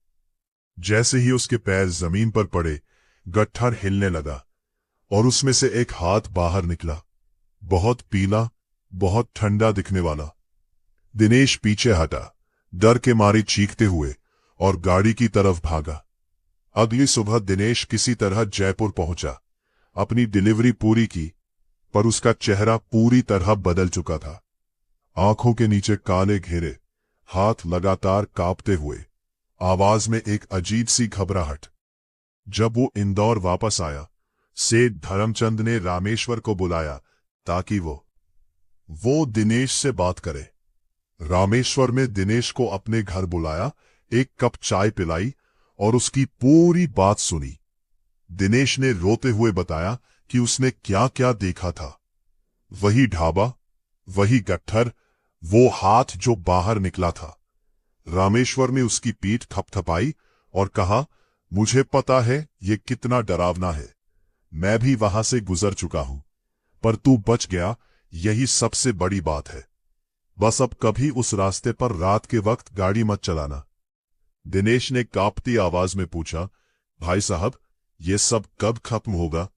जैसे ही उसके पैर जमीन पर पड़े, गट्ठर हिलने लगा और उसमें से एक हाथ बाहर निकला, बहुत पीला, बहुत ठंडा दिखने वाला। दिनेश पीछे हटा, डर के मारे चीखते हुए, और गाड़ी की तरफ भागा। अगली सुबह दिनेश किसी तरह जयपुर पहुंचा, अपनी डिलीवरी पूरी की, पर उसका चेहरा पूरी तरह बदल चुका था। आंखों के नीचे काले घेरे, हाथ लगातार कांपते हुए, आवाज में एक अजीब सी घबराहट। जब वो इंदौर वापस आया, सेठ धर्मचंद ने रामेश्वर को बुलाया ताकि वो दिनेश से बात करे। रामेश्वर ने दिनेश को अपने घर बुलाया, एक कप चाय पिलाई और उसकी पूरी बात सुनी। दिनेश ने रोते हुए बताया कि उसने क्या क्या देखा था। वही ढाबा, वही गट्ठर, वो हाथ जो बाहर निकला था। रामेश्वर ने उसकी पीठ थपथपाई और कहा, मुझे पता है ये कितना डरावना है, मैं भी वहां से गुजर चुका हूं, पर तू बच गया, यही सबसे बड़ी बात है। बस अब कभी उस रास्ते पर रात के वक्त गाड़ी मत चलाना। दिनेश ने कांपती आवाज में पूछा, भाई साहब, ये सब कब खत्म होगा?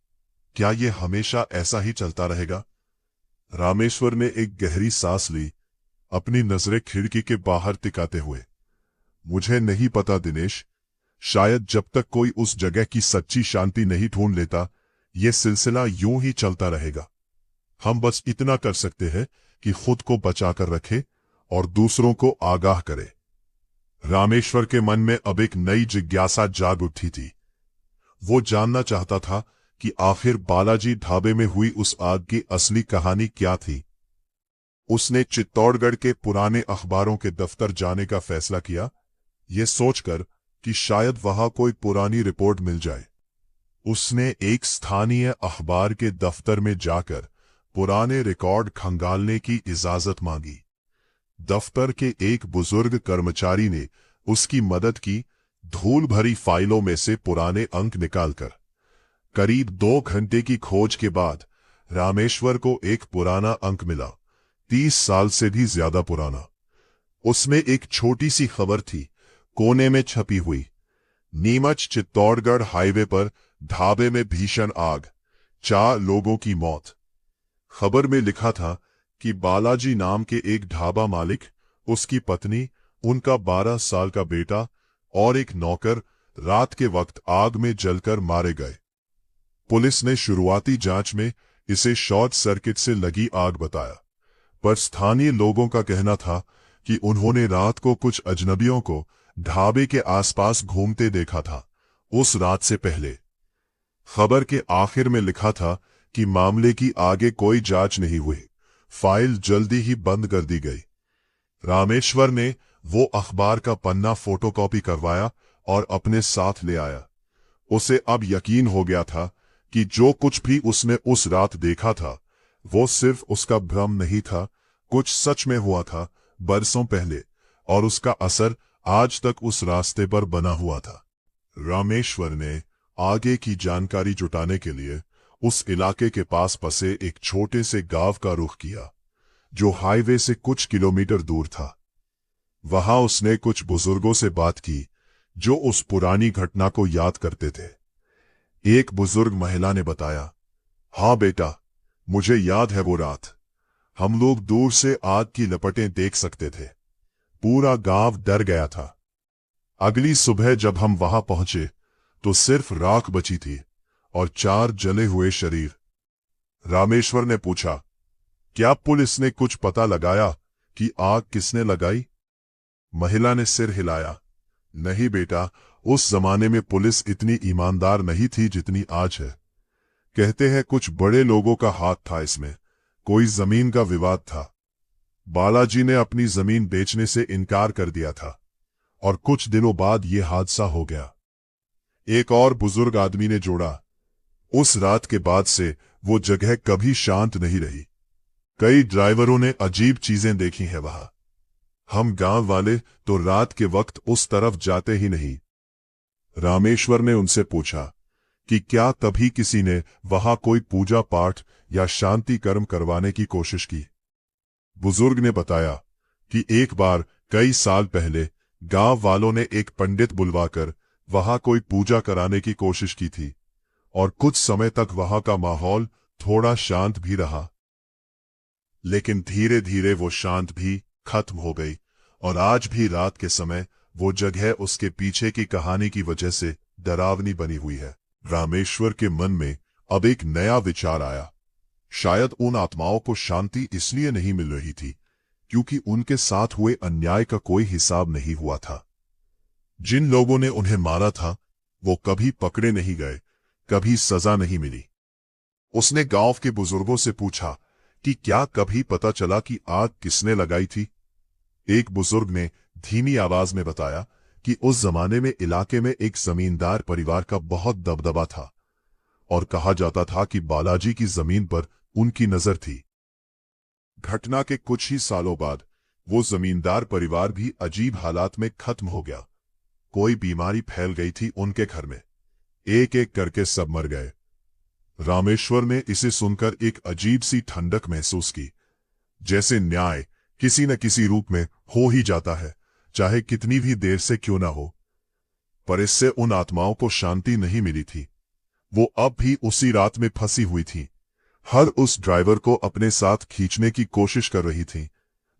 क्या ये हमेशा ऐसा ही चलता रहेगा? रामेश्वर ने एक गहरी सांस ली, अपनी नजरें खिड़की के बाहर टिकाते हुए। मुझे नहीं पता दिनेश, शायद जब तक कोई उस जगह की सच्ची शांति नहीं ढूंढ लेता, ये सिलसिला यूं ही चलता रहेगा। हम बस इतना कर सकते हैं कि खुद को बचाकर रखें और दूसरों को आगाह करें। रामेश्वर के मन में अब एक नई जिज्ञासा जाग उठी थी। वो जानना चाहता था कि आखिर बालाजी ढाबे में हुई उस आग की असली कहानी क्या थी। उसने चित्तौड़गढ़ के पुराने अखबारों के दफ्तर जाने का फैसला किया, ये सोचकर कि शायद वहां कोई पुरानी रिपोर्ट मिल जाए। उसने एक स्थानीय अखबार के दफ्तर में जाकर पुराने रिकॉर्ड खंगालने की इजाजत मांगी। दफ्तर के एक बुजुर्ग कर्मचारी ने उसकी मदद की, धूल भरी फाइलों में से पुराने अंक निकालकर। करीब 2 घंटे की खोज के बाद रामेश्वर को एक पुराना अंक मिला, 30 साल से भी ज्यादा पुराना। उसमें एक छोटी सी खबर थी, कोने में छपी हुई, नीमच चित्तौड़गढ़ हाईवे पर ढाबे में भीषण आग, 4 लोगों की मौत। खबर में लिखा था कि बालाजी नाम के एक ढाबा मालिक, उसकी पत्नी, उनका 12 साल का बेटा और एक नौकर रात के वक्त आग में जलकर मारे गए। पुलिस ने शुरुआती जांच में इसे शॉर्ट सर्किट से लगी आग बताया, पर स्थानीय लोगों का कहना था कि उन्होंने रात को कुछ अजनबियों को ढाबे के आसपास घूमते देखा था, उस रात से पहले। खबर के आखिर में लिखा था कि मामले की आगे कोई जांच नहीं हुई, फाइल जल्दी ही बंद कर दी गई। रामेश्वर ने वो अखबार का पन्ना फोटोकॉपी करवाया और अपने साथ ले आया। उसे अब यकीन हो गया था कि जो कुछ भी उसने उस रात देखा था, वो सिर्फ उसका भ्रम नहीं था, कुछ सच में हुआ था बरसों पहले, और उसका असर आज तक उस रास्ते पर बना हुआ था। रामेश्वर ने आगे की जानकारी जुटाने के लिए उस इलाके के पास बसे एक छोटे से गांव का रुख किया, जो हाईवे से कुछ किलोमीटर दूर था। वहां उसने कुछ बुजुर्गों से बात की, जो उस पुरानी घटना को याद करते थे। एक बुजुर्ग महिला ने बताया, हाँ बेटा, मुझे याद है वो रात। हम लोग दूर से आग की लपटें देख सकते थे। पूरा गांव डर गया था। अगली सुबह जब हम वहां पहुंचे तो सिर्फ राख बची थी और 4 जले हुए शरीर। रामेश्वर ने पूछा, क्या पुलिस ने कुछ पता लगाया कि आग किसने लगाई? महिला ने सिर हिलाया, नहीं बेटा, उस जमाने में पुलिस इतनी ईमानदार नहीं थी जितनी आज है। कहते हैं कुछ बड़े लोगों का हाथ था इसमें, कोई जमीन का विवाद था। बालाजी ने अपनी जमीन बेचने से इनकार कर दिया था और कुछ दिनों बाद यह हादसा हो गया। एक और बुजुर्ग आदमी ने जोड़ा, उस रात के बाद से वो जगह कभी शांत नहीं रही। कई ड्राइवरों ने अजीब चीजें देखी हैं वहां। हम गांव वाले तो रात के वक्त उस तरफ जाते ही नहीं। रामेश्वर ने उनसे पूछा कि क्या कभी किसी ने वहां कोई पूजा पाठ या शांति कर्म करवाने की कोशिश की। बुजुर्ग ने बताया कि एक बार कई साल पहले गांव वालों ने एक पंडित बुलवाकर वहां कोई पूजा कराने की कोशिश की थी और कुछ समय तक वहां का माहौल थोड़ा शांत भी रहा। लेकिन धीरे धीरे वो शांत भी खत्म हो गई और आज भी रात के समय वो जगह उसके पीछे की कहानी की वजह से डरावनी बनी हुई है। रामेश्वर के मन में अब एक नया विचार आया। शायद उन आत्माओं को शांति इसलिए नहीं मिल रही थी क्योंकि उनके साथ हुए अन्याय का कोई हिसाब नहीं हुआ था। जिन लोगों ने उन्हें मारा था वो कभी पकड़े नहीं गए, कभी सजा नहीं मिली। उसने गांव के बुजुर्गों से पूछा कि क्या कभी पता चला कि आग किसने लगाई थी। एक बुजुर्ग ने धीमी आवाज में बताया कि उस जमाने में इलाके में एक जमींदार परिवार का बहुत दबदबा था और कहा जाता था कि बालाजी की जमीन पर उनकी नजर थी। घटना के कुछ ही सालों बाद वो जमींदार परिवार भी अजीब हालात में खत्म हो गया। कोई बीमारी फैल गई थी उनके घर में, एक एक करके सब मर गए। रामेश्वर ने इसे सुनकर एक अजीब सी ठंडक महसूस की, जैसे न्याय किसी न किसी रूप में हो ही जाता है, चाहे कितनी भी देर से क्यों ना हो। पर इससे उन आत्माओं को शांति नहीं मिली थी। वो अब भी उसी रात में फंसी हुई थी, हर उस ड्राइवर को अपने साथ खींचने की कोशिश कर रही थी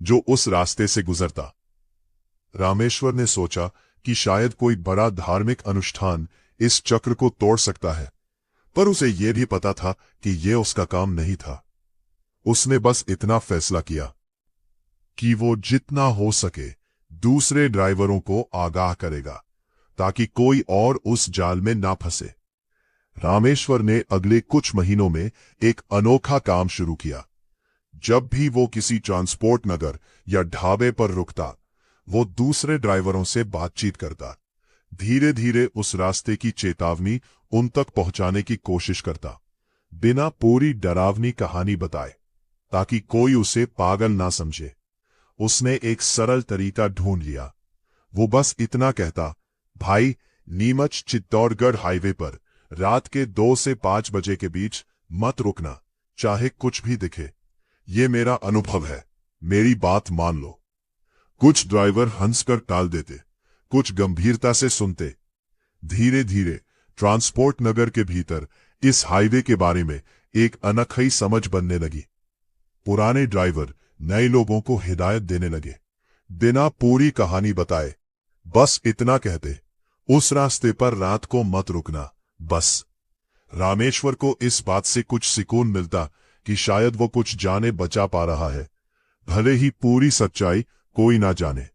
जो उस रास्ते से गुजरता। रामेश्वर ने सोचा कि शायद कोई बड़ा धार्मिक अनुष्ठान इस चक्र को तोड़ सकता है, पर उसे यह भी पता था कि यह उसका काम नहीं था। उसने बस इतना फैसला किया कि वो जितना हो सके दूसरे ड्राइवरों को आगाह करेगा ताकि कोई और उस जाल में ना फंसे। रामेश्वर ने अगले कुछ महीनों में एक अनोखा काम शुरू किया। जब भी वो किसी ट्रांसपोर्ट नगर या ढाबे पर रुकता, वो दूसरे ड्राइवरों से बातचीत करता, धीरे धीरे उस रास्ते की चेतावनी उन तक पहुंचाने की कोशिश करता, बिना पूरी डरावनी कहानी बताए, ताकि कोई उसे पागल ना समझे। उसने एक सरल तरीका ढूंढ लिया। वो बस इतना कहता, भाई, नीमच चित्तौड़गढ़ हाईवे पर रात के 2 से 5 बजे के बीच मत रुकना, चाहे कुछ भी दिखे। ये मेरा अनुभव है, मेरी बात मान लो। कुछ ड्राइवर हंसकर टाल देते, कुछ गंभीरता से सुनते। धीरे धीरे ट्रांसपोर्ट नगर के भीतर इस हाईवे के बारे में एक अनोखी समझ बनने लगी। पुराने ड्राइवर नए लोगों को हिदायत देने लगे, बिना पूरी कहानी बताए। बस इतना कहते, उस रास्ते पर रात को मत रुकना, बस। रामेश्वर को इस बात से कुछ सुकून मिलता कि शायद वो कुछ जाने बचा पा रहा है, भले ही पूरी सच्चाई कोई ना जाने।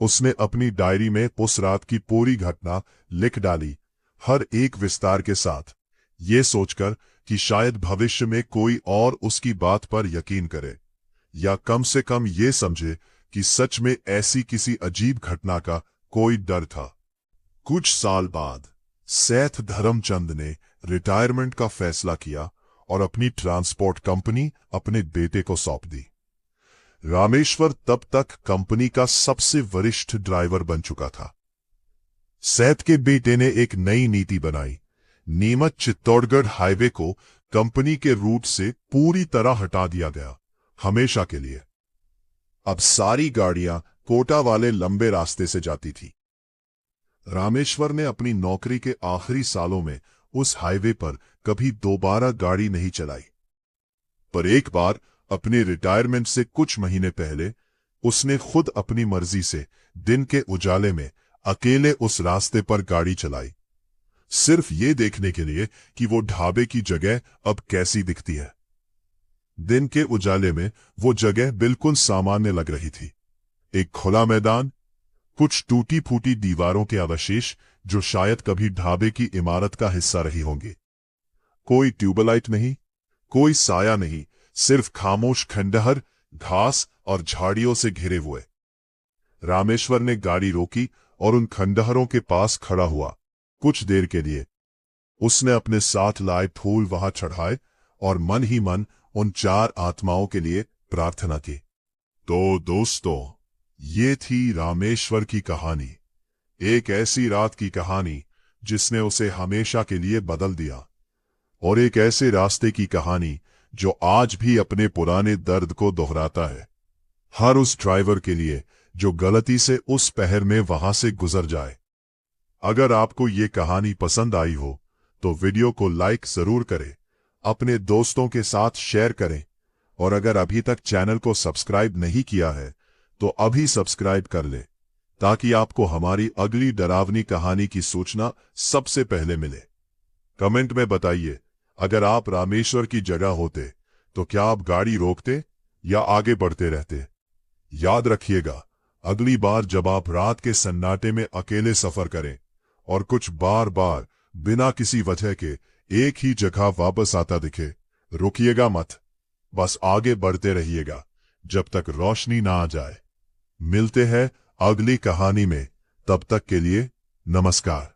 उसने अपनी डायरी में उस रात की पूरी घटना लिख डाली, हर एक विस्तार के साथ, ये सोचकर कि शायद भविष्य में कोई और उसकी बात पर यकीन करे, या कम से कम ये समझे कि सच में ऐसी किसी अजीब घटना का कोई डर था। कुछ साल बाद सेठ धर्मचंद ने रिटायरमेंट का फैसला किया और अपनी ट्रांसपोर्ट कंपनी अपने बेटे को सौंप दी। रामेश्वर तब तक कंपनी का सबसे वरिष्ठ ड्राइवर बन चुका था। सेठ के बेटे ने एक नई नीति बनाई, नीमच चित्तौड़गढ़ हाईवे को कंपनी के रूट से पूरी तरह हटा दिया गया, हमेशा के लिए। अब सारी गाड़ियां कोटा वाले लंबे रास्ते से जाती थी। रामेश्वर ने अपनी नौकरी के आखिरी सालों में उस हाईवे पर कभी दोबारा गाड़ी नहीं चलाई, पर एक बार अपने रिटायरमेंट से कुछ महीने पहले उसने खुद अपनी मर्जी से दिन के उजाले में अकेले उस रास्ते पर गाड़ी चलाई, सिर्फ ये देखने के लिए कि वो ढाबे की जगह अब कैसी दिखती है। दिन के उजाले में वो जगह बिल्कुल सामान्य लग रही थी, एक खुला मैदान, कुछ टूटी फूटी दीवारों के अवशेष जो शायद कभी ढाबे की इमारत का हिस्सा रही होंगी। कोई ट्यूबलाइट नहीं, कोई साया नहीं, सिर्फ खामोश खंडहर, घास और झाड़ियों से घिरे हुए। रामेश्वर ने गाड़ी रोकी और उन खंडहरों के पास खड़ा हुआ। कुछ देर के लिए उसने अपने साथ लाए फूल वहां चढ़ाए और मन ही मन उन 4 आत्माओं के लिए प्रार्थना की। तो दोस्तों, ये थी रामेश्वर की कहानी, एक ऐसी रात की कहानी जिसने उसे हमेशा के लिए बदल दिया, और एक ऐसे रास्ते की कहानी जो आज भी अपने पुराने दर्द को दोहराता है, हर उस ड्राइवर के लिए जो गलती से उस पहर में वहां से गुजर जाए। अगर आपको ये कहानी पसंद आई हो तो वीडियो को लाइक जरूर करें, अपने दोस्तों के साथ शेयर करें, और अगर अभी तक चैनल को सब्सक्राइब नहीं किया है तो अभी सब्सक्राइब कर ले, ताकि आपको हमारी अगली डरावनी कहानी की सूचना सबसे पहले मिले। कमेंट में बताइए, अगर आप रामेश्वर की जगह होते तो क्या आप गाड़ी रोकते या आगे बढ़ते रहते? याद रखिएगा, अगली बार जब आप रात के सन्नाटे में अकेले सफर करें और कुछ बार बार बिना किसी वजह के एक ही जगह वापस आता दिखे, रुकिएगा मत, बस आगे बढ़ते रहिएगा जब तक रोशनी ना आ जाए। मिलते हैं अगली कहानी में, तब तक के लिए नमस्कार।